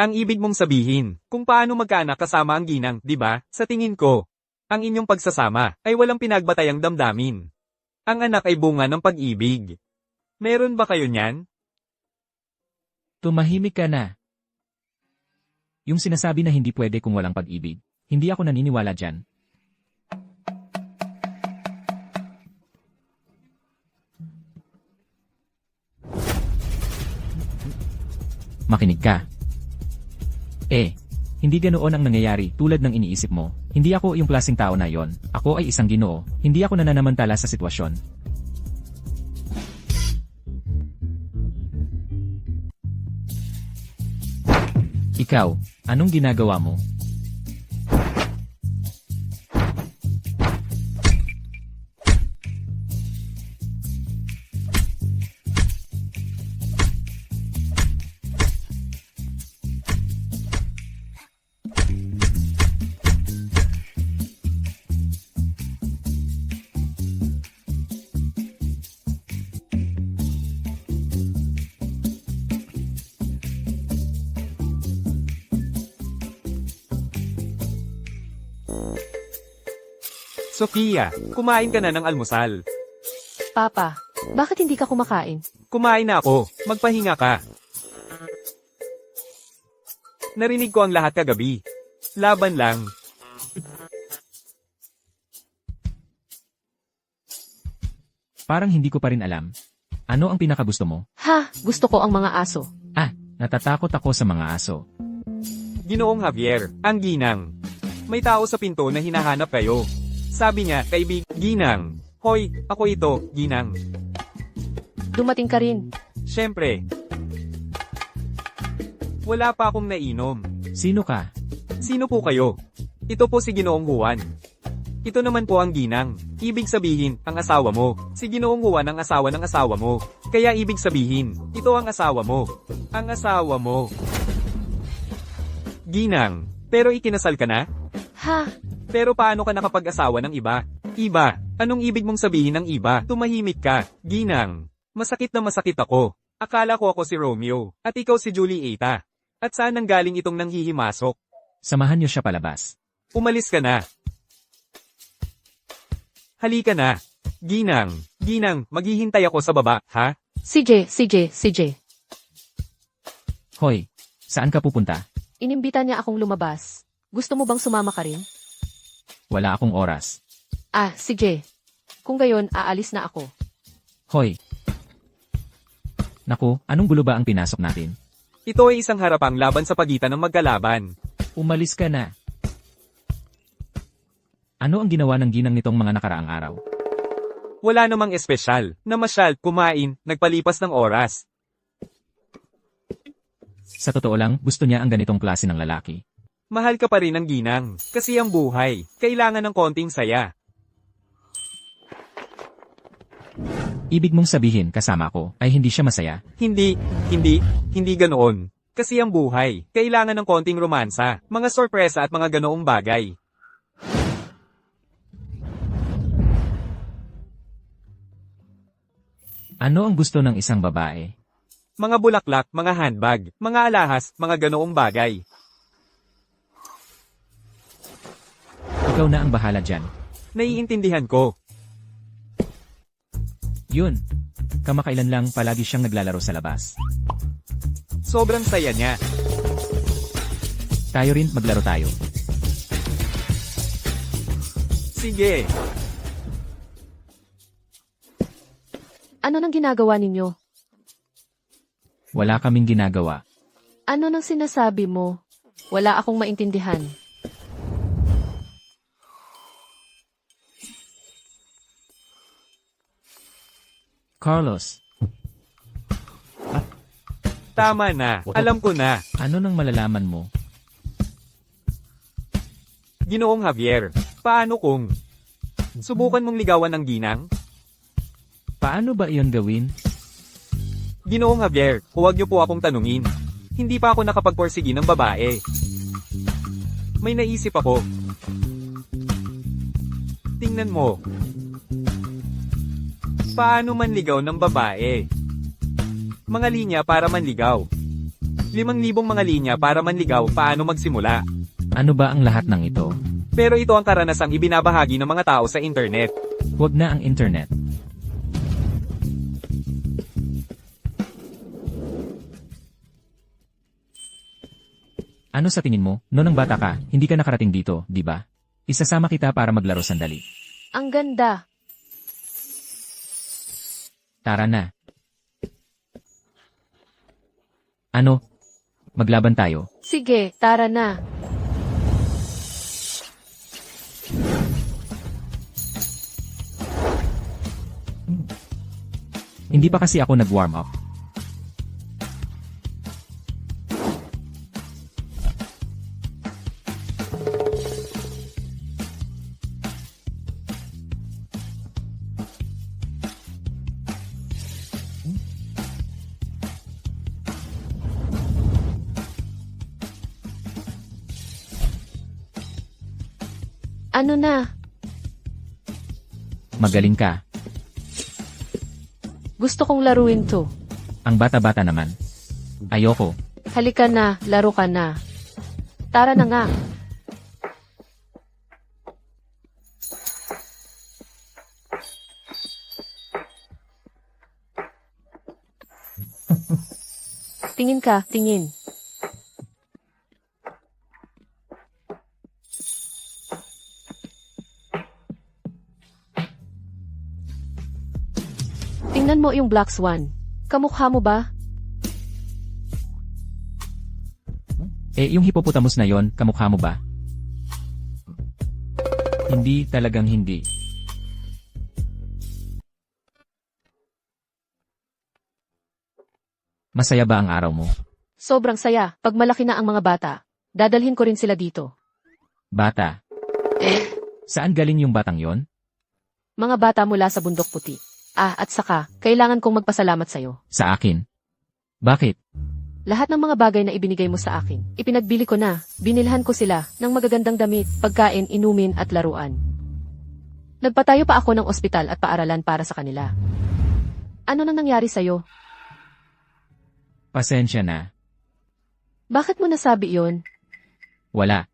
Ang ibig mong sabihin, kung paano magkaanak kasama ang ginang, di ba? Sa tingin ko, ang inyong pagsasama ay walang pinagbatayang damdamin. Ang anak ay bunga ng pag-ibig. Meron ba kayo niyan? Tumahimik ka na. Yung sinasabi na hindi pwede kung walang pag-ibig. Hindi ako naniniwala dyan. Makinig ka. Hindi ganoon ang nangyayari tulad ng iniisip mo. Hindi ako yung klaseng tao na yon. Ako ay isang Ginoo. Hindi ako nananamantala sa sitwasyon. Ikaw, anong ginagawa mo? Sofia, kumain ka na ng almusal. Papa, bakit hindi ka kumakain? Kumain na ako, magpahinga ka. Narinig ko ang lahat kagabi. Laban lang. Parang hindi ko pa rin alam. Ano ang pinakagusto mo? Gusto ko ang mga aso. Natatakot ako sa mga aso. Ginoong Javier, ang ginang. May tao sa pinto na hinahanap kayo. Sabi niya, Ginang. Hoy, ako ito, Ginang. Dumating ka rin. Siyempre. Wala pa akong nainom. Sino ka? Sino po kayo? Ito po si Ginoong Juan. Ito naman po ang ginang. Ibig sabihin, ang asawa mo. Si Ginoong Juan ang asawa ng asawa mo. Kaya ibig sabihin, ito ang asawa mo. Ang asawa mo. Ginang, pero ikinasal ka na? Pero paano ka nakapag-asawa ng iba? Iba? Anong ibig mong sabihin ng iba? Tumahimik ka, Ginang. Masakit na masakit ako. Akala ko ako si Romeo, at ikaw si Julieta. At saan nanggaling itong nanghihimasok? Samahan niyo siya palabas. Umalis ka na. Halika na. Ginang, maghihintay ako sa baba, ha? CJ. Hoy, saan ka pupunta? Inimbita niya akong lumabas. Gusto mo bang sumama ka rin? Wala akong oras. Sige. Kung gayon, aalis na ako. Hoy. Naku, anong gulo ba ang pinasok natin? Ito ay isang harapang laban sa pagitan ng magkalaban. Umalis ka na. Ano ang ginawa ng ginang nitong mga nakaraang araw? Wala namang espesyal. Namasyal, kumain, nagpalipas ng oras. Sa totoo lang, gusto niya ang ganitong klase ng lalaki. Mahal ka pa rin ng ginang. Kasi ang buhay, kailangan ng konting saya. Ibig mong sabihin kasama ko ay hindi siya masaya? Hindi ganoon. Kasi ang buhay, kailangan ng konting romansa, mga sorpresa at mga ganoong bagay. Ano ang gusto ng isang babae? Mga bulaklak, mga handbag, mga alahas, mga ganoong bagay. Ikaw na ang bahala dyan. Naiintindihan ko. Yun. Kamakailan lang palagi siyang naglalaro sa labas. Sobrang saya niya. Tayo rin, maglaro tayo. Sige. Ano nang ginagawa ninyo? Wala kaming ginagawa. Ano nang sinasabi mo? Wala akong maintindihan. Carlos, Tama na. Alam ko na. ano nang malalaman mo? Ginoong Javier, paano kung subukan mong ligawan ng ginang? Paano ba iyon gawin? Ginoong Javier, huwag niyo po akong tanungin. Hindi pa ako nakapagporsigi ng babae. May naisip ako. Tingnan mo. Paano manligaw ng babae? Mga linya para manligaw. 5,000 mga linya para manligaw, paano magsimula? Ano ba ang lahat ng ito? Pero ito ang karanasang ibinabahagi ng mga tao sa internet. Huwag na ang internet. Ano sa tingin mo? Noong bata ka, hindi ka nakarating dito, di ba? Isasama kita para maglaro sandali. Ang ganda. Tara na. Ano? Maglaban tayo. Sige, tara na. Hindi pa kasi ako nag-warm up. Ano na? Magaling ka. Gusto kong laruin to. Ang bata-bata naman. Ayoko. Halika na, laro ka na. Tara na nga. Tingin ka, tingin. Tingnan mo yung Black Swan. Kamukha mo ba? Yung hippopotamus na yon, kamukha mo ba? Hindi, talagang hindi. Masaya ba ang araw mo? Sobrang saya. Pag malaki na ang mga bata, dadalhin ko rin sila dito. Bata. Saan galing yung batang yon? Mga bata mula sa Bundok Puti. At saka, kailangan kong magpasalamat sa'yo. Sa akin. Bakit? Lahat ng mga bagay na ibinigay mo sa akin, ipinagbili ko na. Binilhan ko sila ng magagandang damit, pagkain, inumin at laruan. Nagpatayo pa ako ng ospital at paaralan para sa kanila. Ano nang nangyari sa'yo? Pasensya na. Bakit mo nasabi yon? Wala.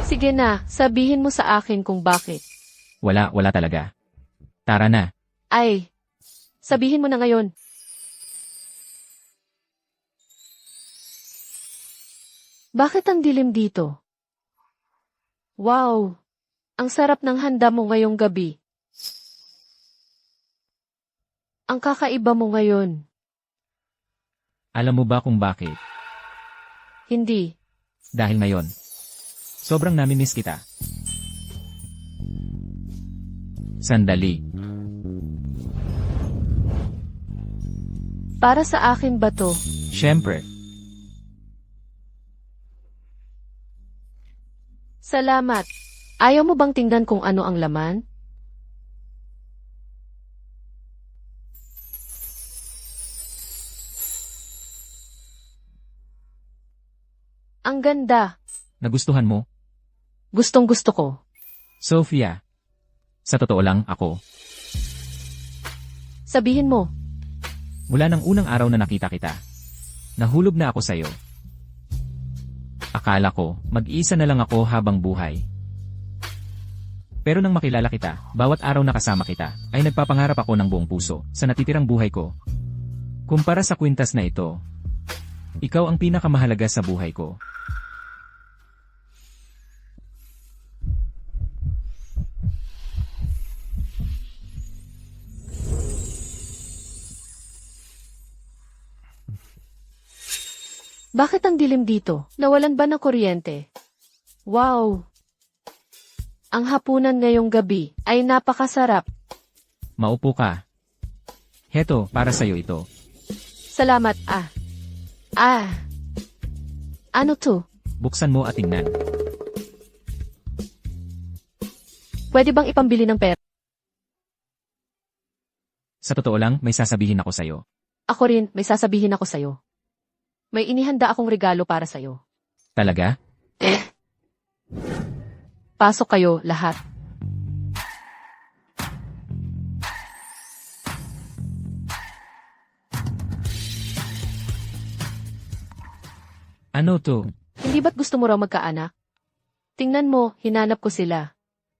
Sige na, sabihin mo sa akin kung bakit. Wala talaga. Tara na. Ay, sabihin mo na ngayon. Bakit ang dilim dito? Wow! Ang sarap ng handa mo ngayong gabi. Ang kakaiba mo ngayon. Alam mo ba kung bakit? Hindi. Dahil ngayon. Sobrang namimiss kita. Sandali. Para sa akin ba to? Siyempre. Salamat. Ayaw mo bang tingnan kung ano ang laman? Ang ganda. Nagustuhan mo? Gustong gusto ko. Sophia. Sa totoo lang, ako. Sabihin mo. Mula ng unang araw na nakita kita. Nahulog na ako sa'yo. Akala ko, mag-isa na lang ako habang buhay. Pero nang makilala kita, bawat araw na kasama kita, ay nagpapangarap ako ng buong puso sa natitirang buhay ko. Kumpara sa kwintas na ito, ikaw ang pinakamahalaga sa buhay ko. Bakit ang dilim dito? Nawalan ba ng kuryente? Wow! Ang hapunan ngayong gabi ay napakasarap. Maupo ka. Heto, para sa'yo ito. Salamat, Ano to? Buksan mo at tingnan. Pwede bang ipambili ng pera? Sa totoo lang, may sasabihin ako sa'yo. Ako rin, may sasabihin ako sa'yo. May inihanda akong regalo para sa'yo. Talaga? Pasok kayo, lahat. Ano to? Hindi ba't gusto mo raw magkaanak? Tingnan mo, hinanap ko sila.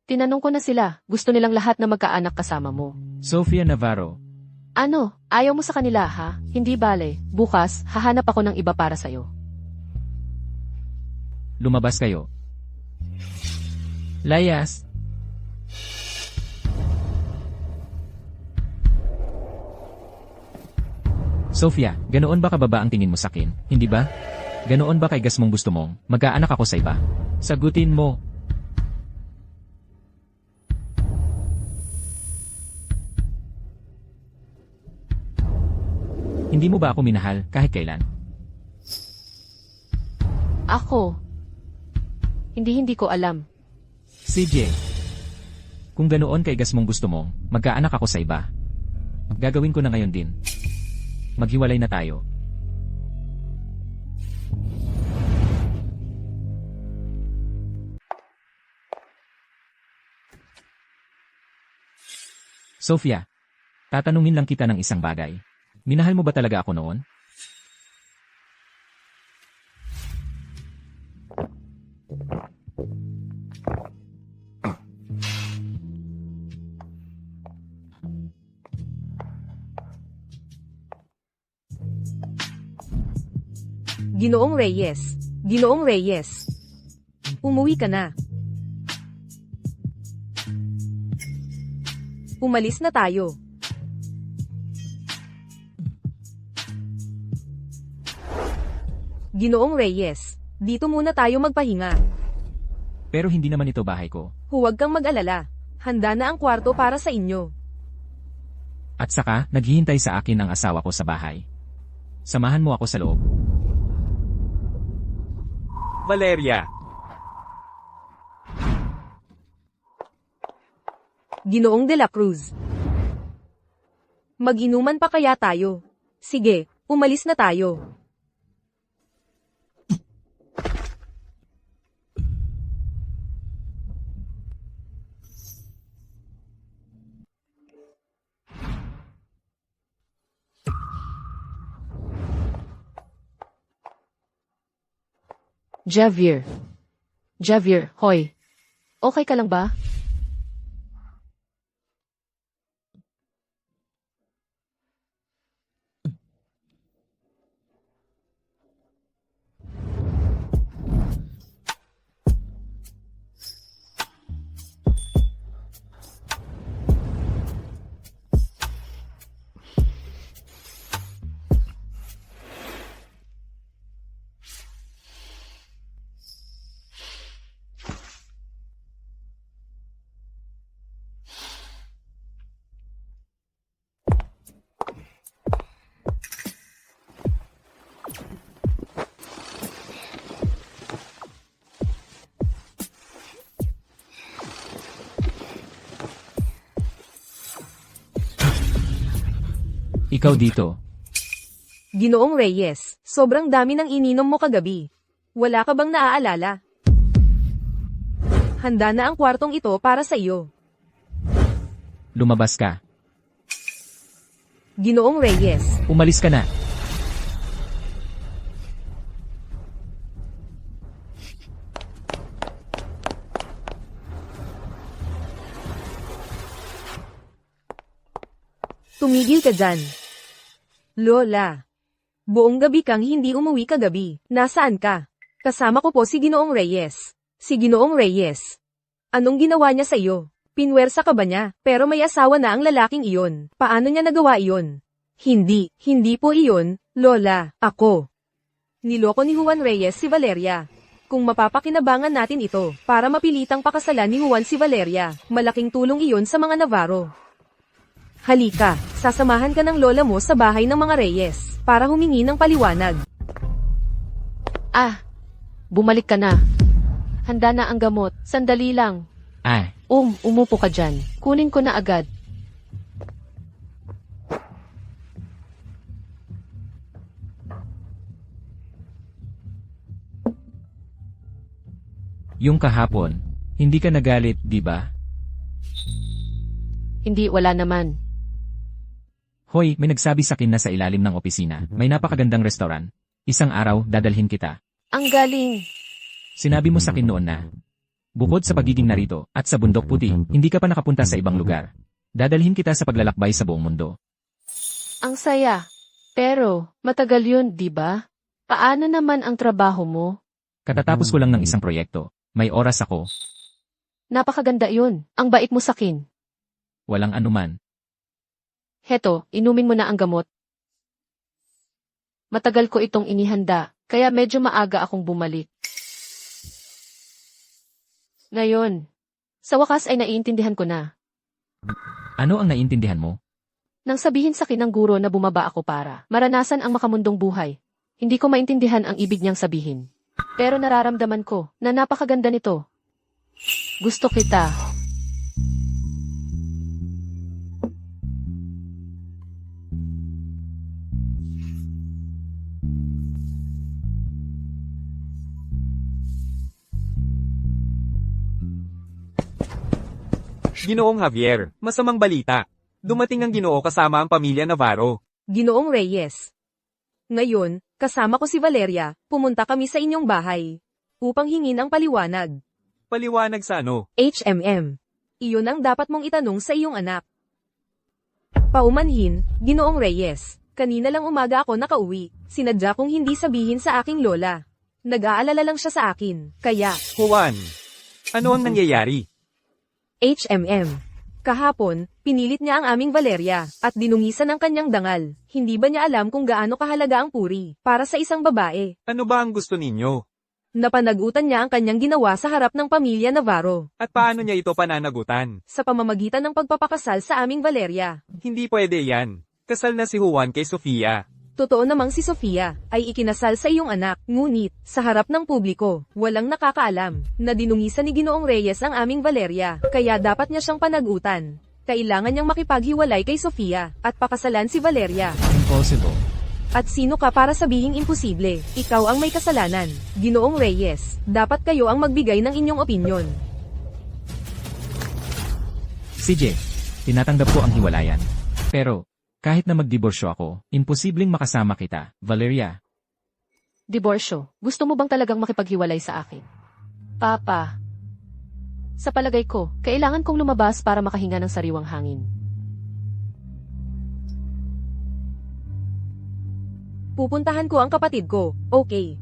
Tinanong ko na sila, gusto nilang lahat na magkaanak kasama mo. Sofia Navarro. Ano, ayaw mo sa kanila ha? Hindi bale, bukas, hahanap ako ng iba para sa'yo. Lumabas kayo. Layas. Sofia, ganoon ba kababa ang tingin mo sa akin, hindi ba? Ganoon ba kay gas mong gusto mong magkaanak ako sa iba? Sagutin mo. Hindi mo ba ako minahal kahit kailan? Ako? Hindi ko alam. CJ. Kung ganoon kay gas mong gusto mong magkaanak ako sa iba, gagawin ko na ngayon din. Maghiwalay na tayo. Sofia, tatanungin lang kita ng isang bagay. Minahal mo ba talaga ako noon? Ginoong Reyes. Ginoong Reyes. Umuwi ka na. Umalis na tayo. Ginoong Reyes, dito muna tayo magpahinga. Pero hindi naman ito bahay ko. Huwag kang mag-alala. Handa na ang kwarto para sa inyo. At saka, naghihintay sa akin ang asawa ko sa bahay. Samahan mo ako sa loob. Valeria, Ginoong de la Cruz. Mag-inuman pa kaya tayo? Sige, umalis na tayo. Javier. Javier, hoy. Okay ka lang ba? Ikaw dito. Ginoong Reyes, sobrang dami ng ininom mo kagabi. Wala ka bang naaalala? Handa na ang kwartong ito para sa iyo. Lumabas ka. Ginoong Reyes, Umalis ka na. Tumigil ka dyan. Lola. Buong gabi kang hindi umuwi kagabi. Nasaan ka? Kasama ko po si Ginoong Reyes. Si Ginoong Reyes. Anong ginawa niya sa iyo? Pinwersa ka ba niya? Pero may asawa na ang lalaking iyon. Paano niya nagawa iyon? Hindi po iyon, Lola, ako. Niloko ni Juan Reyes si Valeria. Kung mapapakinabangan natin ito, para mapilitang pakasalan ni Juan si Valeria, malaking tulong iyon sa mga Navarro. Halika, sasamahan ka ng lola mo sa bahay ng mga Reyes, para humingi ng paliwanag. Bumalik ka na. Handa na ang gamot. Sandali lang. Umupo ka dyan. Kunin ko na agad. Yung kahapon, hindi ka nagalit, di ba? Hindi, wala naman. Hoy, may nagsabi sa akin na sa ilalim ng opisina, may napakagandang restaurant. Isang araw, dadalhin kita. Ang galing. Sinabi mo sa akin noon na, bukod sa pagiging narito, at sa bundok puti, hindi ka pa nakapunta sa ibang lugar. Dadalhin kita sa paglalakbay sa buong mundo. Ang saya. Pero, matagal yun, di ba? Paano naman ang trabaho mo? Katatapos ko lang ng isang proyekto. May oras ako. Napakaganda yun. Ang bait mo sakin. Walang anuman. Heto, inumin mo na ang gamot. Matagal ko itong inihanda, kaya medyo maaga akong bumalik. Ngayon, sa wakas ay naiintindihan ko na. Ano ang naiintindihan mo? Nang sabihin sa akin ng guro na bumaba ako para maranasan ang makamundong buhay, hindi ko maintindihan ang ibig niyang sabihin. Pero nararamdaman ko na napakaganda nito. Gusto kita. Ginoong Javier, masamang balita. Dumating ang Ginoo kasama ang pamilya Navarro. Ginoong Reyes. Ngayon, kasama ko si Valeria, pumunta kami sa inyong bahay. Upang hingin ang paliwanag. Paliwanag sa ano? HMM. Iyon ang dapat mong itanong sa iyong anak. Paumanhin, Ginoong Reyes. Kanina lang umaga ako nakauwi. Sinadya kong hindi sabihin sa aking lola. Nag-aalala lang siya sa akin. Kaya, Juan, ano ang nangyayari? HMM. Kahapon, pinilit niya ang aming Valeria, at dinungisan ang kanyang dangal. Hindi ba niya alam kung gaano kahalaga ang puri, para sa isang babae? Ano ba ang gusto ninyo? Napanagutan niya ang kanyang ginawa sa harap ng pamilya Navarro, At paano niya ito pananagutan? sa pamamagitan ng pagpapakasal sa aming Valeria. Hindi pwede yan. Kasal na si Juan kay Sofia. Totoo namang si Sofia, ay ikinasal sa iyong anak, ngunit, sa harap ng publiko, walang nakakaalam, na dinungisan ni Ginoong Reyes ang aming Valeria, kaya dapat niya siyang panagutan. Kailangan niyang makipaghiwalay kay Sofia, at pakasalan si Valeria. Impossible. At sino ka para sabihing imposible? Ikaw ang may kasalanan. Ginoong Reyes, dapat kayo ang magbigay ng inyong opinyon. CJ, tinatanggap ko ang hiwalayan. Pero, kahit na magdiborsyo ako, imposibleng makasama kita, Valeria. Diborsyo, gusto mo bang talagang makipaghiwalay sa akin? Papa. Sa palagay ko, kailangan kong lumabas para makahinga ng sariwang hangin. Pupuntahan ko ang kapatid ko, okay?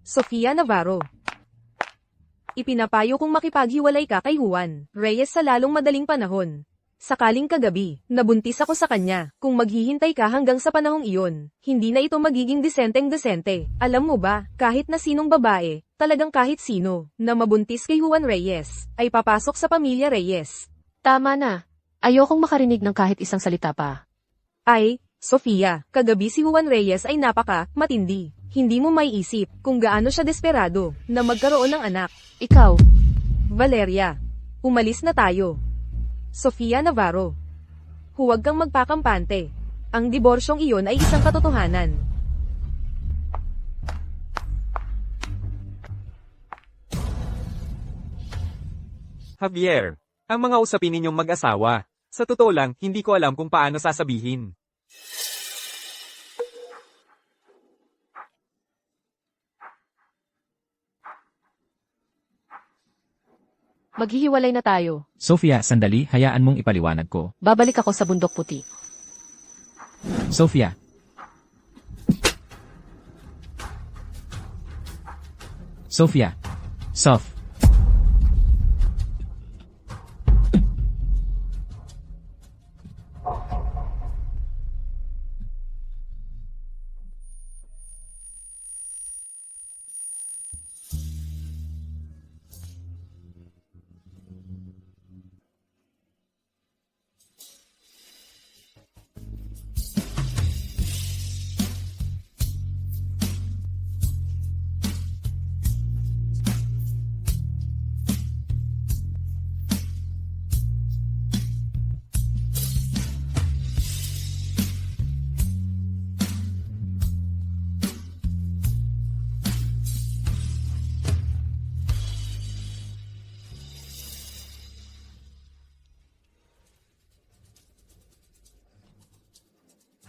Sofia Navarro. Ipinapayo kong makipaghiwalay ka kay Juan Reyes sa lalong madaling panahon. Sakaling kagabi, nabuntis ako sa kanya. Kung maghihintay ka hanggang sa panahong iyon, hindi na ito magiging desenteng-desente. Alam mo ba, kahit na sinong babae, talagang kahit sino, na mabuntis kay Juan Reyes, ay papasok sa pamilya Reyes. Tama na. Ayokong makarinig ng kahit isang salita pa. Ay, Sofia, kagabi si Juan Reyes ay matindi. Hindi mo maiisip kung gaano siya desperado na magkaroon ng anak. Ikaw, Valeria, umalis na tayo. Sofia Navarro. Huwag kang magpakampante. Ang diborsyong iyon ay isang katotohanan. Javier, ang mga usapin ninyong mag-asawa. Sa totoo lang, hindi ko alam kung paano sasabihin. Maghihiwalay na tayo. Sofia, sandali, hayaan mong ipaliwanag ko. Babalik ako sa bundok puti. Sofia. Sofia. Sof.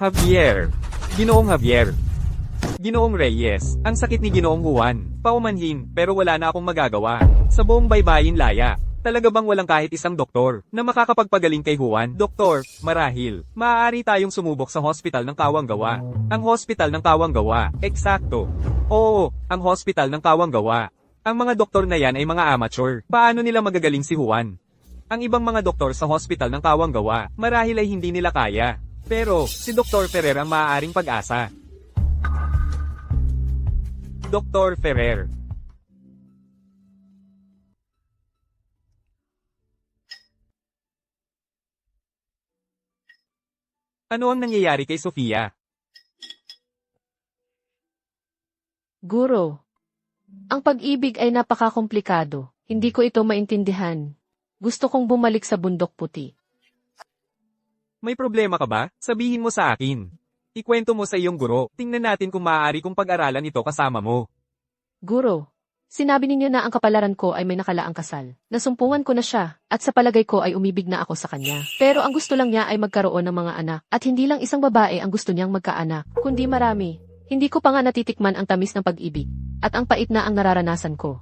Javier. Ginoong Javier. Ginoong Reyes, ang sakit ni Ginoong Juan. Paumanhin, pero wala na akong magagawa. Sa buong baybayin laya, talaga bang walang kahit isang doktor na makakapagpagaling kay Juan? Doktor, marahil, maaari tayong sumubok sa hospital ng Kawanggawa. Ang hospital ng Kawanggawa, eksakto. Oo, ang hospital ng Kawanggawa. Ang mga doktor na yan ay mga amateur. Paano nila magagaling si Juan? Ang ibang mga doktor sa hospital ng Kawanggawa, marahil ay hindi nila kaya. Pero, si Dr. Ferrer ang maaaring pag-asa. Dr. Ferrer. Ano ang nangyayari kay Sofia? Guro. Ang pag-ibig ay napakakomplikado. Hindi ko ito maintindihan. Gusto kong bumalik sa bundok puti. May problema ka ba? Sabihin mo sa akin. Ikwento mo sa iyong guro. Tingnan natin kung maaari kong pag-aralan ito kasama mo. Guro, sinabi ninyo na ang kapalaran ko ay may nakalaang kasal. Nasumpungan ko na siya, at sa palagay ko ay umibig na ako sa kanya. Pero ang gusto lang niya ay magkaroon ng mga anak, at hindi lang isang babae ang gusto niyang magkaanak, kundi marami. Hindi ko pa nga natitikman ang tamis ng pag-ibig, at ang pait na ang nararanasan ko.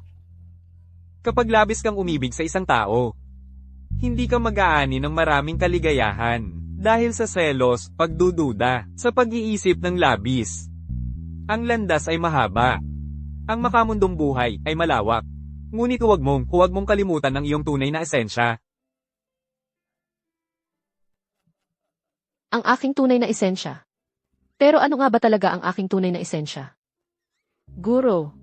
Kapag labis kang umibig sa isang tao, hindi ka mag-aani ng maraming kaligayahan. Dahil sa selos, pagdududa, sa pag-iisip ng labis. Ang landas ay mahaba. Ang makamundong buhay ay malawak. Ngunit huwag mong kalimutan ang iyong tunay na esensya. Ang aking tunay na esensya. Pero ano nga ba talaga ang aking tunay na esensya? Guro,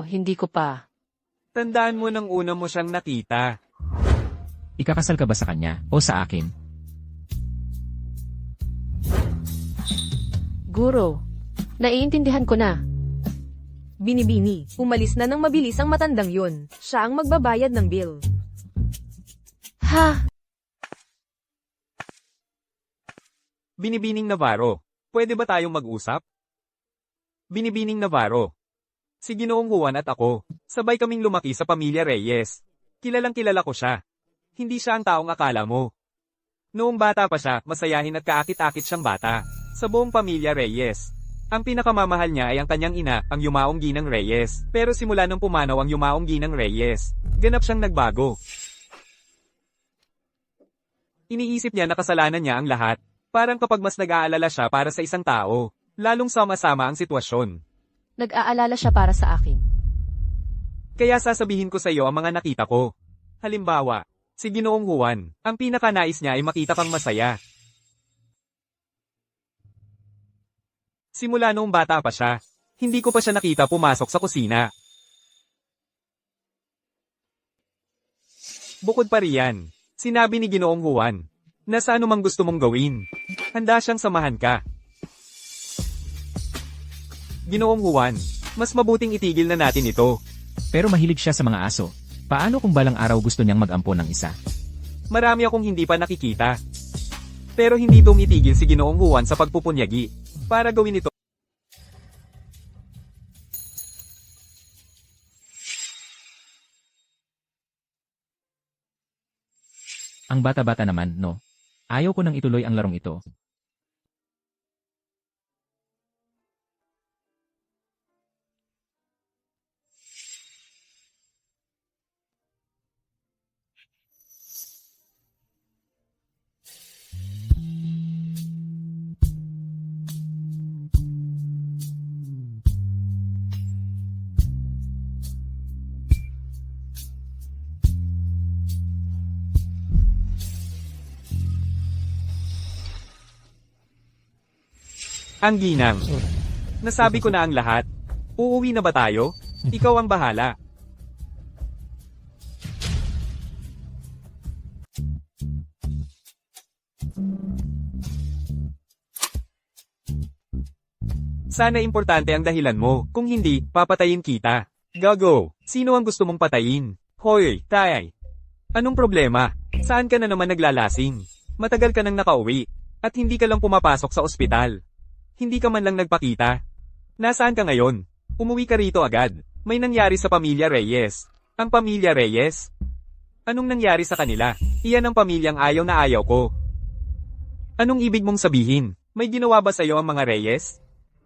hindi ko pa. Tandaan mo nang una mo siyang nakita. Ikakasal ka ba sa kanya o sa akin? Guro, naiintindihan ko na. Binibini, umalis na ng mabilis ang matandang yun. Siya ang magbabayad ng bill. Ha? Binibining Navarro, pwede ba tayong mag-usap? Binibining Navarro. Si Ginoong Juan at ako, sabay kaming lumaki sa pamilya Reyes. Kilalang kilala ko siya. Hindi siya ang taong akala mo. Noong bata pa siya, masayahin at kaakit-akit siyang bata. Sa buong pamilya Reyes. Ang pinakamamahal niya ay ang kanyang ina, ang Yumaong Ginang Reyes. Pero simula nung pumanaw ang Yumaong Ginang Reyes, ganap siyang nagbago. Iniisip niya na kasalanan niya ang lahat. Parang kapag mas nag-aalala siya para sa isang tao, lalong sama-sama ang sitwasyon. Nag-aalala siya para sa akin. Kaya sasabihin ko sa iyo ang mga nakita ko. Halimbawa, si Ginoong Juan, ang pinakanais niya ay makita kang masaya. Simula noong bata pa siya, hindi ko pa siya nakita pumasok sa kusina. Bukod pa riyan, sinabi ni Ginoong Juan, na sa anumang gusto mong gawin, handa siyang samahan ka. Ginoong Juan, mas mabuting itigil na natin ito. Pero mahilig siya sa mga aso. Paano kung balang araw gusto niyang mag-ampon ng isa? Marami akong hindi pa nakikita. Pero hindi tumitigil si Ginoong Juan sa pagpupunyagi. Para gawin ito. Ang bata-bata naman, no? Ayaw ko nang ituloy ang larong ito. Ang ginang. Nasabi ko na ang lahat. Uuwi na ba tayo? Ikaw ang bahala. Sana importante ang dahilan mo, kung hindi, papatayin kita. Gago, sino ang gusto mong patayin? Hoy, tay. Anong problema? Saan ka na naman naglalasing? Matagal ka nang nakauwi, at hindi ka lang pumapasok sa ospital. Hindi ka man lang nagpakita. Nasaan ka ngayon? Umuwi ka rito agad. May nangyari sa pamilya Reyes. Ang pamilya Reyes? Anong nangyari sa kanila? Iyan ang pamilyang ayaw na ayaw ko. Anong ibig mong sabihin? May ginawa ba sa'yo ang mga Reyes?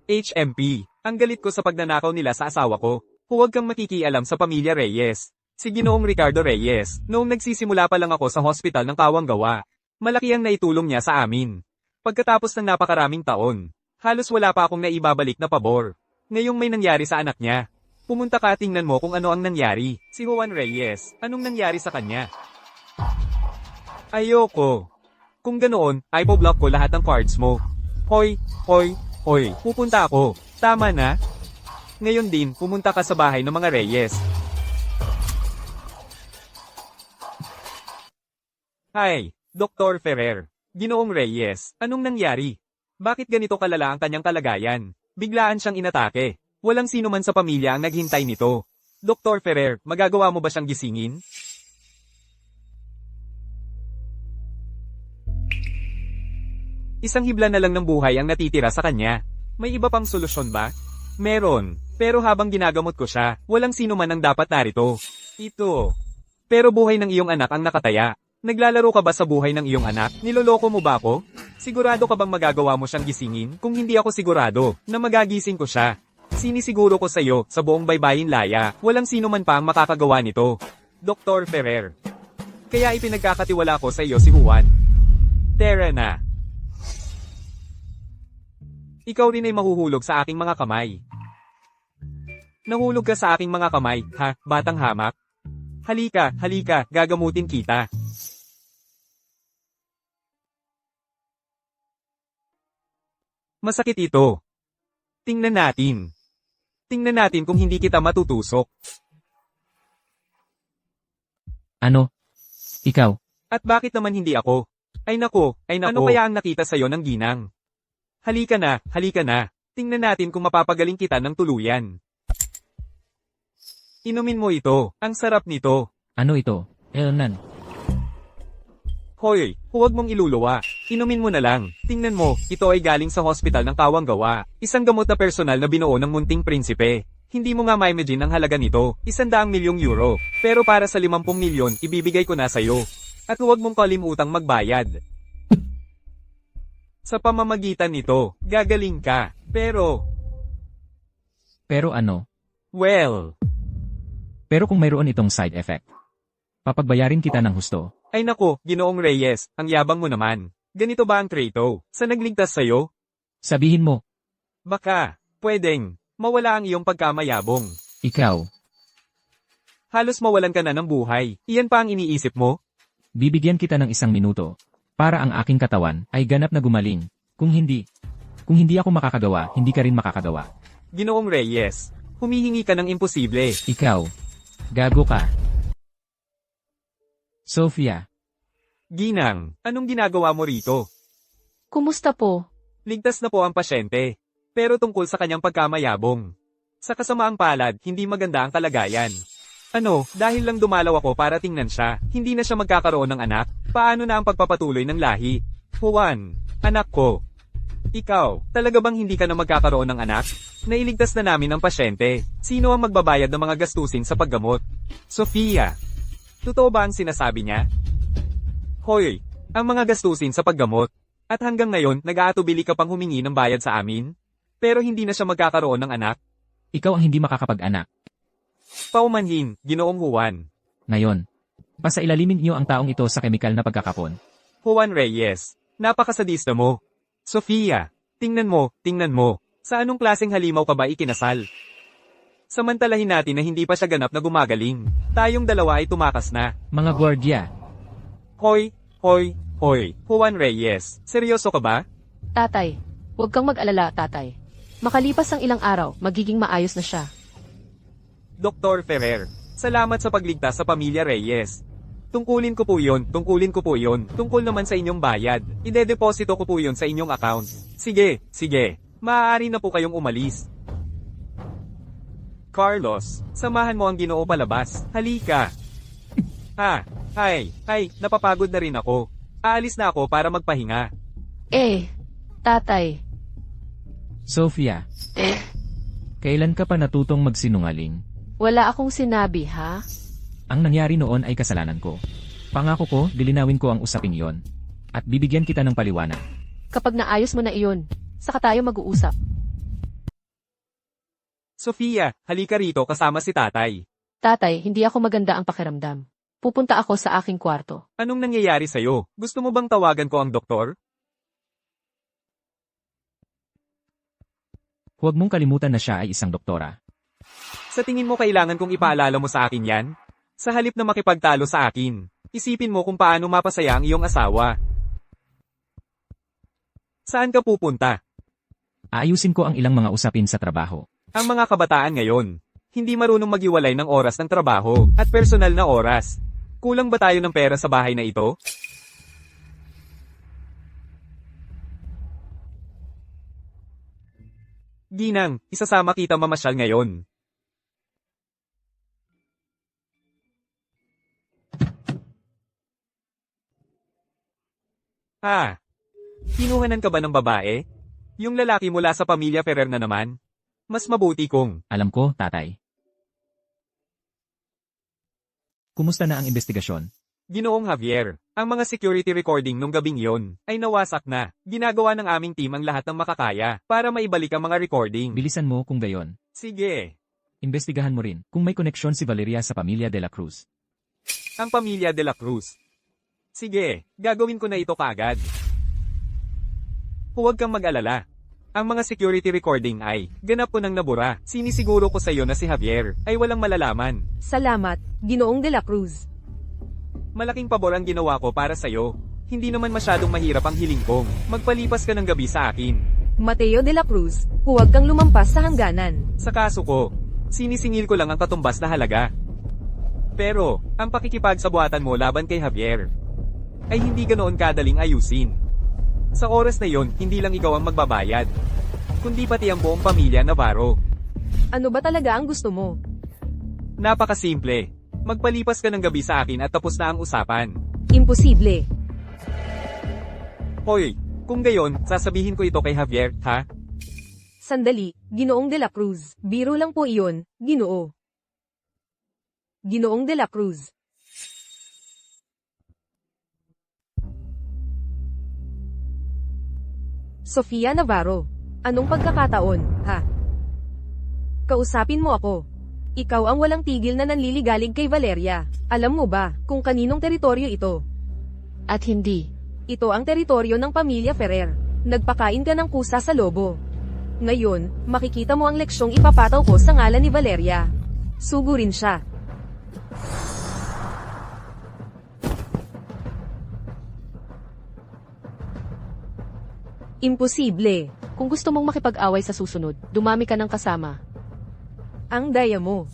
HMP, ang galit ko sa pagnanakaw nila sa asawa ko. Huwag kang makikialam sa pamilya Reyes. Si Ginoong Ricardo Reyes, noong nagsisimula pa lang ako sa hospital ng Kawanggawa. Malaki ang naitulong niya sa amin. Pagkatapos ng napakaraming taon, halos wala pa akong naibabalik na pabor. Ngayong may nangyari sa anak niya. Pumunta ka, tingnan mo kung ano ang nangyari. Si Juan Reyes, anong nangyari sa kanya? Ayoko. Kung ganoon, ipo-block ko lahat ng cards mo. Hoy, pupunta ako. Tama na? Ngayon din, pumunta ka sa bahay ng mga Reyes. Hi, Dr. Ferrer. Ginoong Reyes, anong nangyari? Bakit ganito kalala ang kanyang kalagayan? Biglaan siyang inatake. Walang sino man sa pamilya ang naghintay nito. Dr. Ferrer, magagawa mo ba siyang gisingin? Isang hibla na lang ng buhay ang natitira sa kanya. May iba pang solusyon ba? Meron. Pero habang ginagamot ko siya, walang sino man ang dapat narito. Ito. Pero buhay ng iyong anak ang nakataya. Naglalaro ka ba sa buhay ng iyong anak? Niloloko mo ba ako? Sigurado ka bang magagawa mo siyang gisingin? Kung hindi ako sigurado na magagising ko siya. Sinisiguro ko sa iyo, sa buong baybayin laya, walang sino man pa ang makakagawa nito. Dr. Ferrer. Kaya ipinagkakatiwala ko sa iyo si Juan. Tara na. Ikaw rin ay mahuhulog sa aking mga kamay. Nahulog ka sa aking mga kamay, ha, batang hamak? Halika, gagamutin kita. Masakit ito. Tingnan natin. Tingnan natin kung hindi kita matutusok. Ano? Ikaw? At bakit naman hindi ako? Ay nako. Ano kaya ang nakita sa'yo ng ginang? Halika na. Tingnan natin kung mapapagaling kita ng tuluyan. Inumin mo ito. Ang sarap nito. Ano ito? Elnan. Hoy, huwag mong iluluwa. Inumin mo na lang. Tingnan mo, ito ay galing sa hospital ng Kawanggawa. Isang gamot na personal na binuo ng munting prinsipe. Hindi mo nga ma-imagine ang halaga nito, 100 milyong euro. Pero para sa 50 milyon, ibibigay ko na sa'yo. At huwag mong kalimutang magbayad. Sa pamamagitan nito, gagaling ka. Pero Pero well, pero kung mayroon itong side effect, papagbayarin kita ng husto. ay nako, Ginoong Reyes, ang yabang mo naman. Ganito ba ang trato? Sa nagligtas sa'yo? Sabihin mo, Baka, pwedeng, mawala ang iyong pagkamayabong. ikaw, Halos mawalan ka na ng buhay. Iyan pa ang iniisip mo? bibigyan kita ng 1 minuto, para ang aking katawan ay ganap na gumaling. Kung hindi ako makakagawa, hindi ka rin makakagawa. Ginoong Reyes, humihingi ka ng imposible. Ikaw, gago ka. Sophia, Ginang, anong ginagawa mo rito? Kumusta po? Ligtas na po ang pasyente. Pero tungkol sa kanyang pagkamayabong. Sa kasamaang palad, hindi maganda ang kalagayan. Ano, dahil lang dumalaw ako para tingnan siya, hindi na siya magkakaroon ng anak? Paano na ang pagpapatuloy ng lahi? Juan, anak ko. Ikaw, talaga bang hindi ka na magkakaroon ng anak? Nailigtas na namin ang pasyente. Sino ang magbabayad ng mga gastusin sa paggamot? Sofia. Totoo ba ang sinasabi niya? Hoy, ang mga gastusin sa paggamot. At hanggang ngayon, nag-aatubili ka pang humingi ng bayad sa amin? Pero hindi na siya magkakaroon ng anak? ikaw ang hindi makakapag-anak. Paumanhin, Ginoong Juan. Ngayon, pasailalimin niyo ang taong ito sa kemikal na pagkakapon. Juan Reyes, napakasadista mo. Sofia, tingnan mo. Sa anong klaseng halimaw ka ba ikinasal? Samantalahin natin na hindi pa siya ganap na gumagaling. Tayong dalawa ay tumakas na. Mga gwardya, Hoy. Juan Reyes, seryoso ka ba? Tatay, Huwag kang mag-alala, tatay. Makalipas ang ilang araw, magiging maayos na siya. Dr. Ferrer, salamat sa pagligtas sa pamilya Reyes. Tungkulin ko po yun, tungkulin ko po yun, tungkol naman sa inyong bayad. Ide-deposito ko po yun sa inyong account. Sige, sige, maaari na po kayong umalis. Carlos, samahan mo ang Ginoo palabas. Halika. Ay, napapagod na rin ako. Aalis na ako para magpahinga. Tatay. Sofia, kailan ka pa natutong magsinungaling? Wala akong sinabi, ha? Ang nangyari noon ay kasalanan ko. Pangako ko, lilinawin ko ang usaping yon. At bibigyan kita ng paliwanag. Kapag naayos mo na iyon, saka tayo mag-uusap. Sofia, halika rito kasama si tatay. Tatay, hindi ako maganda ang pakiramdam. Pupunta ako sa aking kwarto. Anong nangyayari sa'yo? Gusto mo bang tawagan ko ang doktor? Huwag mong kalimutan na siya ay isang doktora. Sa tingin mo kailangan kong ipaalala mo sa akin yan? Sa halip na makipagtalo sa akin, isipin mo kung paano mapasaya ang iyong asawa. Saan ka pupunta? Aayusin ko ang ilang mga usapin sa trabaho. Ang mga kabataan ngayon, hindi marunong maghiwalay ng oras ng trabaho at personal na oras. Kulang ba tayo ng pera sa bahay na ito? Ginang, isasama kita mamasyal ngayon. Kinuhanan ka ba ng babae? Yung lalaki mula sa pamilya Ferrer na naman? Mas mabuti kung... Alam ko, tatay. Kumusta na ang investigasyon? Ginoong Javier, ang mga security recording nung gabing yon ay nawasak na. Ginagawa ng aming team ang lahat ng makakaya para maibalik ang mga recording. Bilisan mo kung gayon. Sige. Imbestigahan mo rin kung may koneksyon si Valeria sa pamilya de la Cruz. Ang pamilya de la Cruz. Sige, gagawin ko na ito kaagad. Huwag kang mag-alala. Ang mga security recording ay ganap ko nang nabura. Sinisiguro ko sa iyo na si Javier ay walang malalaman. Salamat, Ginoong de la Cruz. Malaking pabor ang ginawa ko para sa iyo. Hindi naman masyadong mahirap ang hiling kong magpalipas ka ng gabi sa akin. Mateo de la Cruz, huwag kang lumampas sa hangganan. Sa kaso ko, sinisingil ko lang ang katumbas na halaga. Pero, ang pakikipagsabuatan mo laban kay Javier ay hindi ganoon kadaling ayusin. Sa oras na yon, hindi lang ikaw ang magbabayad, kundi pati ang buong pamilya Navarro. Ano ba talaga ang gusto mo? Napakasimple. Magpalipas ka ng gabi sa akin at tapos na ang usapan. Imposible. Hoy, kung gayon, sasabihin ko ito kay Javier, ha? Sandali, Ginoong de la Cruz. Biro lang po iyon, Ginoo. Ginoong de la Cruz. Sofia Navarro. Anong pagkakataon, ha? Kausapin mo ako. Ikaw ang walang tigil na nanliligalig kay Valeria. Alam mo ba kung kaninong teritoryo ito? At hindi. Ito ang teritoryo ng pamilya Ferrer. Nagpakain ka ng kusa sa lobo. Ngayon, makikita mo ang leksyong ipapataw ko sa ngalan ni Valeria. Sugurin siya. Imposible. Kung gusto mong makipag-away sa susunod, dumami ka ng kasama. Ang daya mo.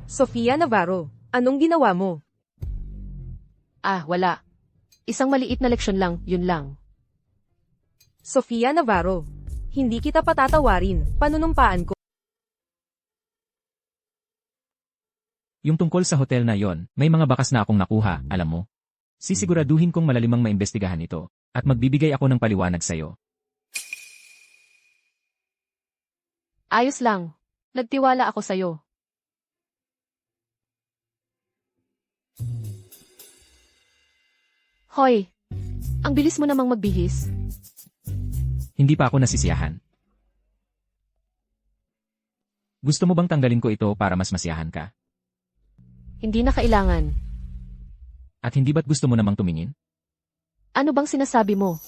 Sofia Navarro, anong ginawa mo? Wala. Isang maliit na leksyon lang, yun lang. Sofia Navarro, hindi kita patatawarin, panunumpaan ko. Yung tungkol sa hotel na yon, may mga bakas na akong nakuha, alam mo. Sisiguraduhin kong malalimang maimbestigahan ito, at magbibigay ako ng paliwanag sa'yo. Ayos lang. Nagtiwala ako sa'yo. Hoy, ang bilis mo namang magbihis. Hindi pa ako nasisiyahan. Gusto mo bang tanggalin ko ito para mas masiyahan ka? Hindi na kailangan. At hindi ba't gusto mo namang tumingin? Ano bang sinasabi mo?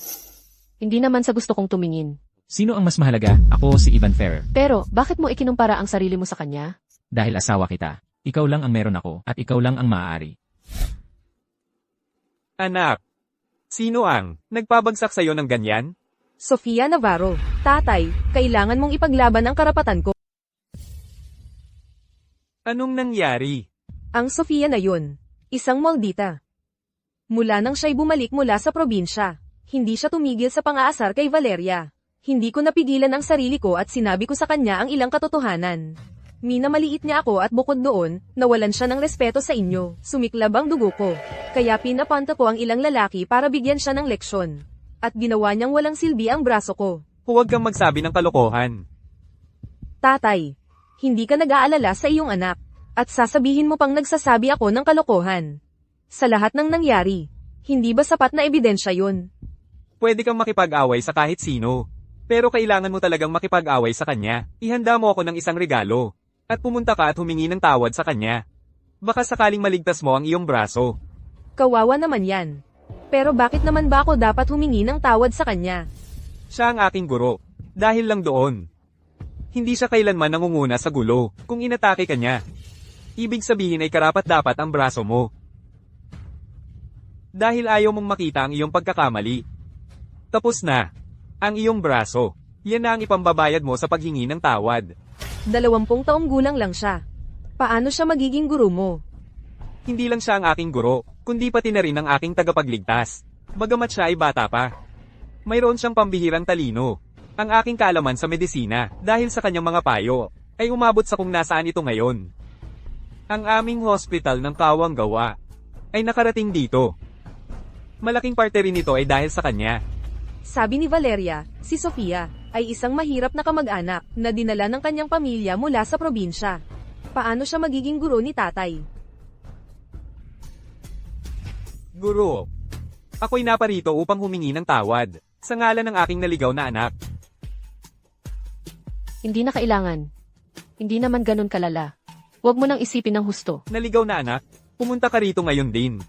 Hindi naman sa gusto kong tumingin. Sino ang mas mahalaga? Ako si Ivan Ferrer. Pero, bakit mo ikinumpara ang sarili mo sa kanya? Dahil asawa kita. Ikaw lang ang meron ako, at ikaw lang ang maaari. Anak, Sino ang nagpabagsak sa'yo ng ganyan? Sofia Navarro, tatay, kailangan mong ipaglaban ang karapatan ko. Anong nangyari? Ang Sofia na yun, isang Maldita. Mula nang siya'y bumalik mula sa probinsya, hindi siya tumigil sa pang-aasar kay Valeria. Hindi ko napigilan ang sarili ko at sinabi ko sa kanya ang ilang katotohanan. Minamaliit niya ako at bukod doon, nawalan siya ng respeto sa inyo, sumiklab ang dugo ko. Kaya pinapanta ko ang ilang lalaki para bigyan siya ng leksyon. At ginawa niyang walang silbi ang braso ko. Huwag kang magsabi ng kalokohan. Tatay, hindi ka nag-aalala sa iyong anak, at sasabihin mo pang nagsasabi ako ng kalokohan. Sa lahat ng nangyari, hindi ba sapat na ebidensya yun? Pwede kang makipag-away sa kahit sino. Pero kailangan mo talagang makipag-away sa kanya. Ihanda mo ako ng isang regalo. At pumunta ka at humingi ng tawad sa kanya. Baka sakaling maligtas mo ang iyong braso. Kawawa naman yan. Pero bakit naman ba ako dapat humingi ng tawad sa kanya? Siya ang aking guro. Dahil lang doon. Hindi siya kailanman nangunguna sa gulo kung inatake ka niya. Ibig sabihin ay karapat-dapat ang braso mo. Dahil ayaw mong makita ang iyong pagkakamali. Tapos na. Ang iyong braso. Yan na ang ipambabayad mo sa paghingi ng tawad. 20 taong gulang lang siya. Paano siya magiging guro mo? Hindi lang siya ang aking guro, kundi pati na rin ang aking tagapagligtas. Bagamat siya ay bata pa. Mayroon siyang pambihirang talino. Ang aking kaalaman sa medisina, dahil sa kanyang mga payo, ay umabot sa kung nasaan ito ngayon. Ang aming hospital ng Kawang Gawa ay nakarating dito. Malaking parte rin ito ay dahil sa kanya. Sabi ni Valeria, si Sofia, ay isang mahirap na kamag-anak na dinala ng kanyang pamilya mula sa probinsya. Paano siya magiging guro ni tatay? Guro, ako'y naparito upang humingi ng tawad, sa ngalan ng aking naligaw na anak. Hindi na kailangan. Hindi naman ganun kalala. Huwag mo nang isipin ng husto. Naligaw na anak, pumunta ka rito ngayon din.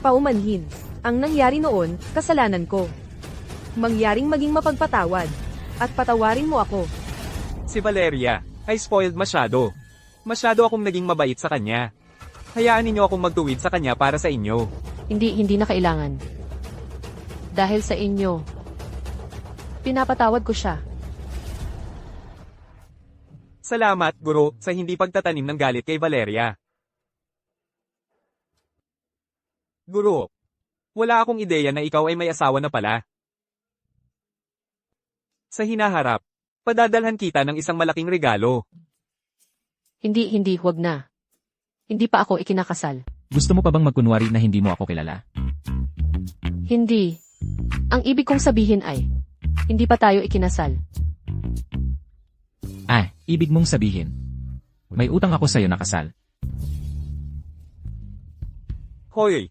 Paumanhin. Ang nangyari noon, kasalanan ko. Mangyaring maging mapagpatawad. At patawarin mo ako. Si Valeria, ay spoiled masyado. Masyado akong naging mabait sa kanya. Hayaan ninyo akong magtuwid sa kanya para sa inyo. Hindi na kailangan. Dahil sa inyo, pinapatawad ko siya. Salamat, Guro, sa hindi pagtatanim ng galit kay Valeria. Guro, wala akong ideya na ikaw ay may asawa na pala. Sa hinaharap, padadalhan kita ng isang malaking regalo. Hindi, huwag na. Hindi pa ako ikinakasal. Gusto mo pa bang magkunwari na hindi mo ako kilala? Hindi. Ang ibig kong sabihin ay, hindi pa tayo ikinasal. Ibig mong sabihin. May utang ako sa'yo na kasal. Hoy!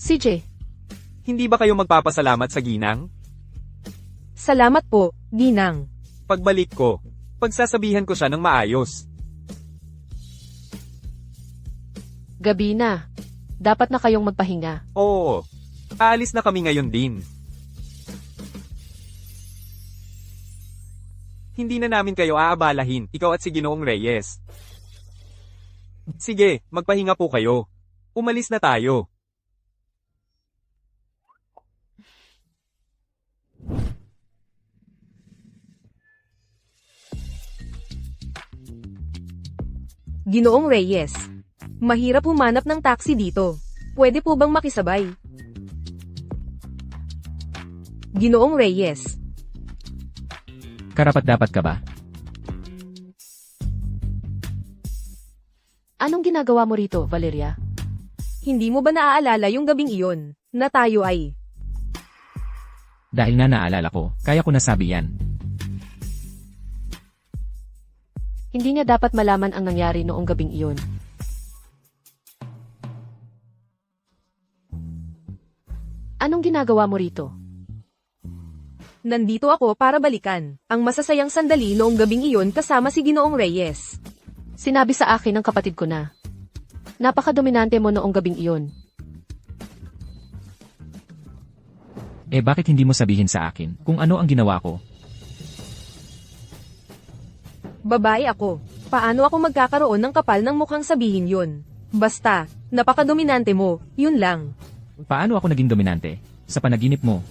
CJ, Hindi ba kayo magpapasalamat sa ginang? Salamat po, Ginang. Pagbalik ko, pagsasabihan ko siya ng maayos. gabi na. Dapat na kayong magpahinga. Oo, aalis na kami ngayon din. Hindi na namin kayo aabalahin, ikaw at si Ginoong Reyes. Sige, magpahinga po kayo. Umalis na tayo. Ginoong Reyes. Mahirap humanap ng taxi dito. Pwede po bang makisabay? Ginoong Reyes. Karapat-dapat ka ba? Anong ginagawa mo rito, Valeria? Hindi mo ba naaalala yung gabing iyon, na tayo ay... Dahil nga naalala ko, kaya ko nasabi yan. Hindi niya dapat malaman ang nangyari noong gabing iyon. Anong ginagawa mo rito? Nandito ako para balikan ang masasayang sandali noong gabing iyon kasama si Ginoong Reyes. Sinabi sa akin ng kapatid ko na. Napaka-dominante mo noong gabing iyon. Eh bakit hindi mo sabihin sa akin kung ano ang ginawa ko? Babae ako. Paano ako magkakaroon ng kapal ng mukhang sabihin yun? Basta, napaka-dominante mo, yun lang. Paano ako naging dominante? Sa panaginip mo.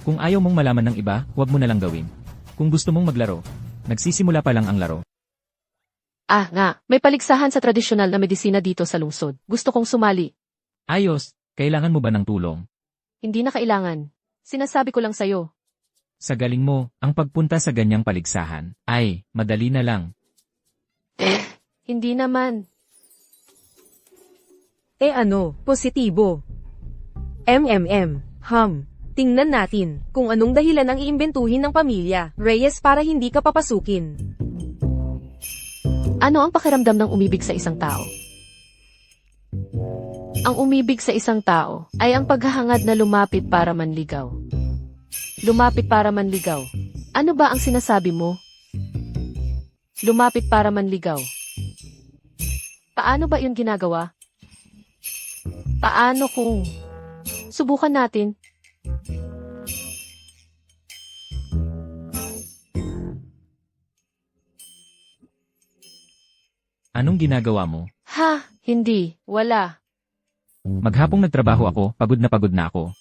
Kung ayaw mong malaman ng iba, huwag mo na lang gawin. Kung gusto mong maglaro, nagsisimula pa lang ang laro. Ah, nga, may paligsahan sa tradisyonal na medisina dito sa lungsod. Gusto kong sumali. Ayos, kailangan mo ba ng tulong? Hindi na kailangan. Sinasabi ko lang sa'yo. Sa galing mo, ang pagpunta sa ganyang paligsahan, ay, madali na lang. Hindi naman. Eh ano, positibo. Tingnan natin kung anong dahilan ang iimbentuhin ng pamilya Reyes para hindi ka papasukin. Ano ang pakiramdam ng umibig sa isang tao? Ang umibig sa isang tao ay ang paghahangad na lumapit para manligaw. Lumapit para manligaw. Ano ba ang sinasabi mo? Lumapit para manligaw. Paano ba yun ginagawa? Paano kung... Subukan natin. Anong ginagawa mo? Ha, hindi, wala. Maghapong nagtrabaho ako, pagod na ako.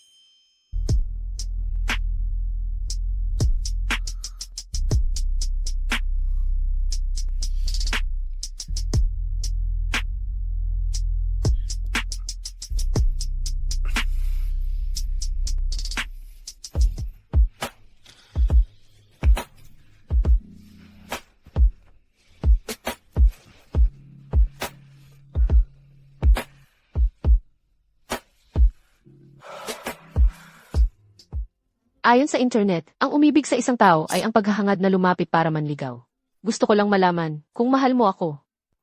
Ayon sa internet, ang umibig sa isang tao ay ang paghahangad na lumapit para manligaw. Gusto ko lang malaman kung mahal mo ako.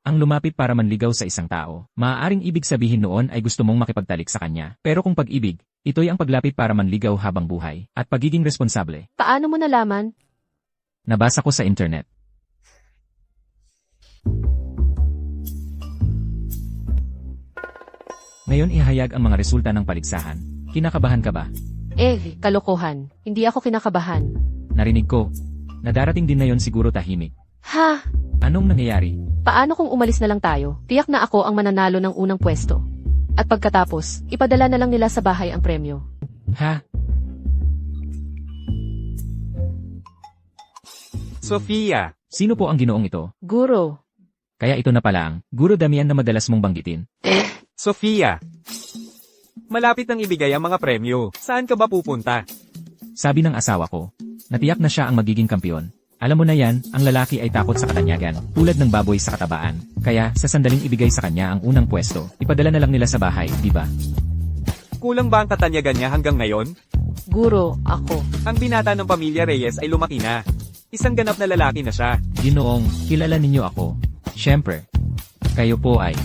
Ang lumapit para manligaw sa isang tao, maaaring ibig sabihin noon ay gusto mong makipagtalik sa kanya. Pero kung pag-ibig, ito'y ang paglapit para manligaw habang buhay, at pagiging responsable. Paano mo nalaman? Nabasa ko sa internet. Ngayon ihayag ang mga resulta ng paligsahan. Kinakabahan ka ba? Kalokohan. Hindi ako kinakabahan. Narinig ko. Nadarating din na yon siguro tahimik. Ha? Anong nangyayari? Paano kung umalis na lang tayo? Tiyak na ako ang mananalo ng unang pwesto. At pagkatapos, ipadala na lang nila sa bahay ang premyo. Ha? Sofia, Sino po ang ginoong ito? Guro. Kaya ito na pala ang Guro Damian na madalas mong banggitin. Sofia. Malapit nang ibigay ang mga premyo. Saan ka ba pupunta? Sabi ng asawa ko, natiyak na siya ang magiging kampiyon. Alam mo na yan, ang lalaki ay takot sa katanyagan, tulad ng baboy sa katabaan. Kaya, sa sandaling ibigay sa kanya ang unang pwesto, ipadala na lang nila sa bahay, di ba? Kulang ba ang katanyagan niya hanggang ngayon? Guro, ako. Ang binata ng pamilya Reyes ay lumaki na. Isang ganap na lalaki na siya. Ginoong, kilala ninyo ako. Siyempre. Kayo po ay...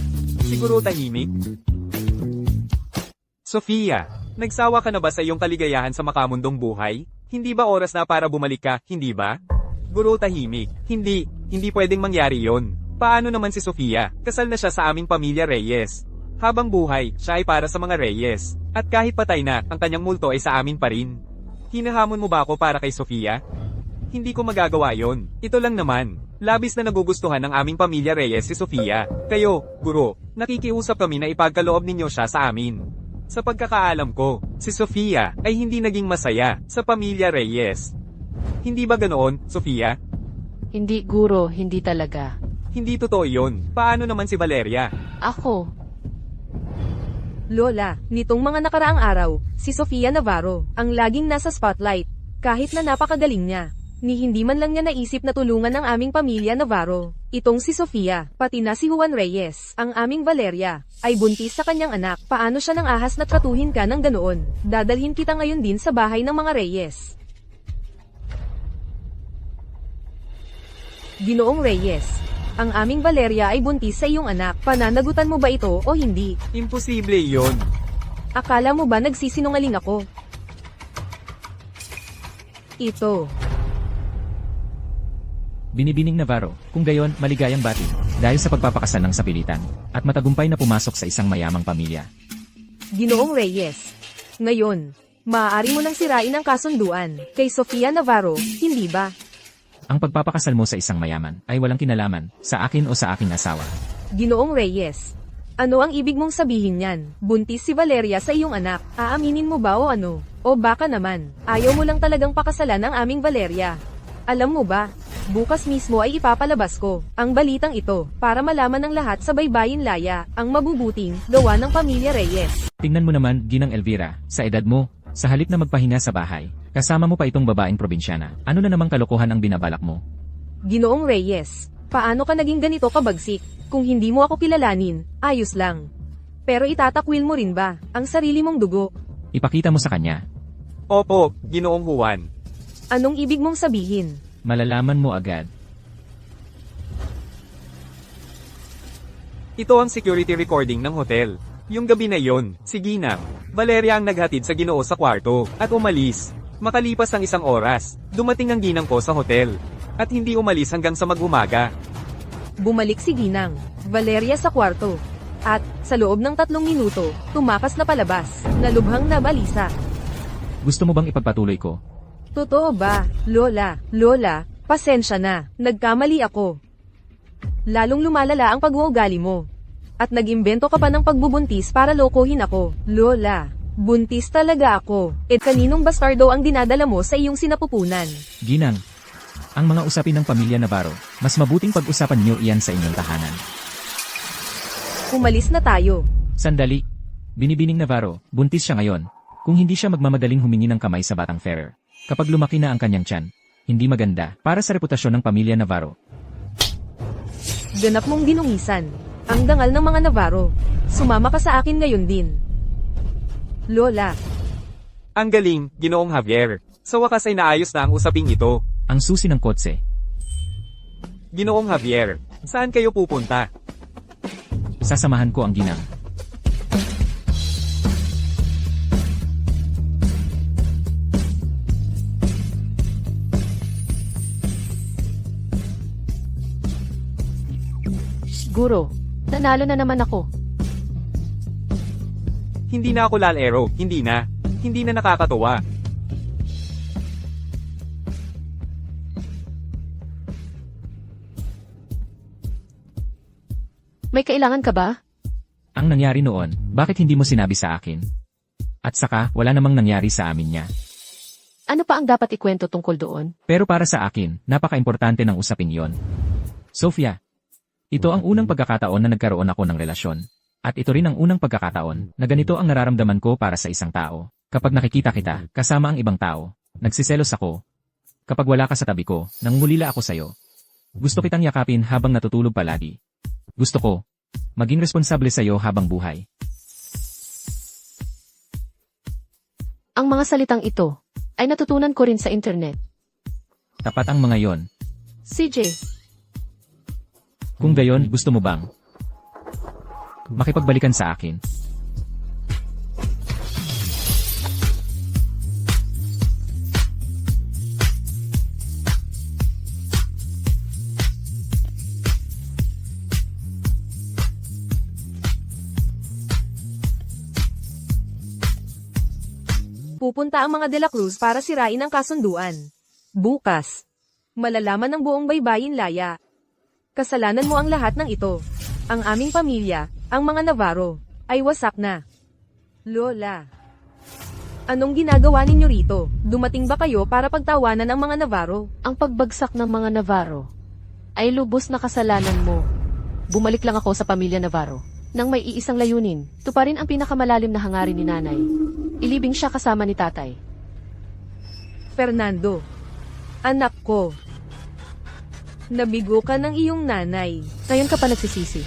Siguro tahimik. Sofia, nagsawa ka na ba sa iyong kaligayahan sa makamundong buhay? Hindi ba oras na para bumalik ka, hindi ba? Guro tahimik. Hindi pwedeng mangyari yon. Paano naman si Sofia? Kasal na siya sa aming pamilya Reyes. Habang buhay, siya ay para sa mga Reyes. At kahit patay na, ang kanyang multo ay sa amin pa rin. Hinahamon mo ba ako para kay Sofia? Hindi ko magagawa yon. Ito lang naman. Labis na nagugustuhan ng aming pamilya Reyes si Sofia. Kayo, guro, nakikiusap kami na ipagkaloob ninyo siya sa amin. Sa pagkakaalam ko, si Sofia ay hindi naging masaya sa pamilya Reyes. Hindi ba ganoon, Sofia? Hindi, guro, hindi talaga. Hindi totoo yon. Paano naman si Valeria? Ako. Lola, nitong mga nakaraang araw, si Sofia Navarro, ang laging nasa spotlight. Kahit na napakagaling niya, ni hindi man lang niya naisip na tulungan ang aming pamilya Navarro. Itong si Sofia, pati na si Juan Reyes, ang aming Valeria, ay buntis sa kanyang anak. Paano siya nang ahas na tratuhin ka ng ganoon? Dadalhin kita ngayon din sa bahay ng mga Reyes. Ginoong Reyes, ang aming Valeria ay buntis sa iyong anak. Pananagutan mo ba ito o hindi? Imposible yon. Akala mo ba nagsisinungaling ako? Ito. Binibining Navarro, kung gayon, maligayang bati, dahil sa pagpapakasal ng sapilitan, at matagumpay na pumasok sa isang mayamang pamilya. Ginoong Reyes. Ngayon, maaari mo nang sirain ang kasunduan kay Sofia Navarro, hindi ba? Ang pagpapakasal mo sa isang mayaman ay walang kinalaman sa akin o sa aking asawa. Ginoong Reyes. Ano ang ibig mong sabihin niyan? Buntis si Valeria sa iyong anak. Aaminin mo ba o ano? O baka naman, ayaw mo lang talagang pakasalan ang aming Valeria. Alam mo ba, bukas mismo ay ipapalabas ko ang balitang ito para malaman ng lahat sa Baybayin Laya ang mabubuting gawa ng pamilya Reyes. Tingnan mo naman, Ginang Elvira, sa edad mo, sa halip na magpahinga sa bahay, kasama mo pa itong babaeng probinsyana. Ano na namang kalokohan ang binabalak mo? Ginoong Reyes, paano ka naging ganito kabagsik? Kung hindi mo ako kilalanin, ayos lang. Pero itatakwil mo rin ba ang sarili mong dugo? Ipakita mo sa kanya. Opo, Ginoong Juan. Anong ibig mong sabihin? Malalaman mo agad. Ito ang security recording ng hotel. Yung gabi na yon, si Ginang, Valeria ang naghatid sa Ginoo sa kwarto, at umalis. Makalipas ang 1 oras, dumating ang ginang ko sa hotel. At hindi umalis hanggang sa mag-umaga. Bumalik si Ginang, Valeria sa kwarto. At, sa loob ng 3 minuto, tumakas na palabas, na lubhang nabalisa. Gusto mo bang ipagpatuloy ko? Totoo ba, Lola? Lola, pasensya na, nagkamali ako. Lalong lumalala ang pag-uugali mo. At nag-imbento ka pa ng pagbubuntis para lokohin ako. Lola, buntis talaga ako. Kaninong bastardo ang dinadala mo sa iyong sinapupunan? Ginang, ang mga usapin ng pamilya Navarro, mas mabuting pag-usapan niyo iyan sa inyong tahanan. Umalis na tayo. Sandali. Binibining Navarro, buntis siya ngayon. Kung hindi siya magmamadaling humingi ng kamay sa batang Ferrer, kapag lumaki na ang kanyang tiyan, hindi maganda para sa reputasyon ng pamilya Navarro. Ganap mong dinungisan. Ang dangal ng mga Navarro. Sumama ka sa akin ngayon din. Lola, Ang galing, Ginoong Javier. Sa wakas ay naayos na ang usaping ito. Ang susi ng kotse. Ginoong Javier, saan kayo pupunta? Sasamahan ko ang ginang. Guro, nanalo na naman ako. Hindi na ako lalero, hindi na. Hindi na nakakatuwa. May kailangan ka ba? Ang nangyari noon, bakit hindi mo sinabi sa akin? At saka, wala namang nangyari sa amin niya. Ano pa ang dapat ikwento tungkol doon? Pero para sa akin, napaka-importante ng usaping yon. Sofia, ito ang unang pagkakataon na nagkaroon ako ng relasyon. At ito rin ang unang pagkakataon na ganito ang nararamdaman ko para sa isang tao. Kapag nakikita kita, kasama ang ibang tao, nagsiselos ako. Kapag wala ka sa tabi ko, nangungulila ako sa'yo. Gusto kitang yakapin habang natutulog palagi. Gusto ko, maging responsable sa'yo habang buhay. Ang mga salitang ito ay natutunan ko rin sa internet. Tapat ang mga yon. CJ, Kung gayon, gusto mo bang makipagbalikan sa akin? pupunta ang mga De La Cruz para sirain ang kasunduan. Bukas, malalaman ng buong Baybayin Laya. Kasalanan mo ang lahat ng ito. Ang aming pamilya, ang mga Navarro, ay wasak na. Lola, anong ginagawa ninyo rito? Dumating ba kayo para pagtawanan ang mga Navarro? ang pagbagsak ng mga Navarro ay lubos na kasalanan mo. Bumalik lang ako sa pamilya Navarro nang may iisang layunin, tuparin ang pinakamalalim na hangarin ni nanay. Ilibing siya kasama ni tatay. Fernando, anak ko. Nabigo ka ng iyong nanay. Ngayon ka pa nagsisisi.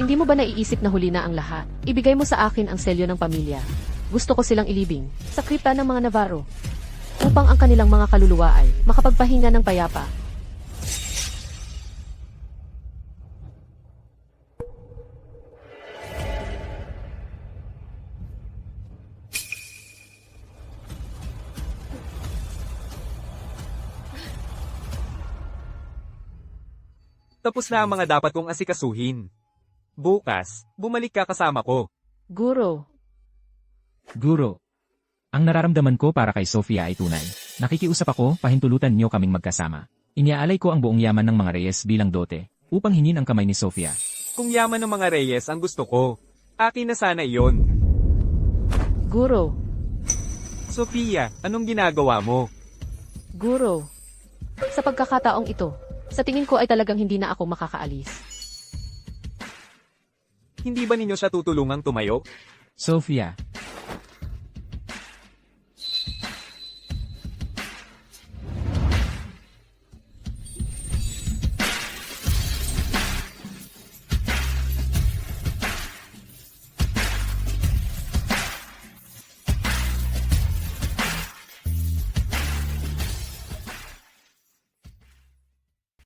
Hindi mo ba naiisip na huli na ang lahat? Ibigay mo sa akin ang selyo ng pamilya. Gusto ko silang ilibing sa kripta ng mga Navarro upang ang kanilang mga kaluluwa ay makapagpahinga ng payapa. Tapos na ang mga dapat kong asikasuhin. Bukas, bumalik ka kasama ko. Guro, Guro. Ang nararamdaman ko para kay Sofia ay tunay. Nakikiusap ako, pahintulutan niyo kaming magkasama. Iniaalay ko ang buong yaman ng mga Reyes bilang dote, upang hingin ang kamay ni Sofia. Kung yaman ng mga Reyes ang gusto ko, akin na sana iyon. Guro, Sofia, anong ginagawa mo? Guro. Sa pagkakataong ito, sa tingin ko ay talagang hindi na ako makakaalis. Hindi ba ninyo siya tutulungang tumayo? Sofia,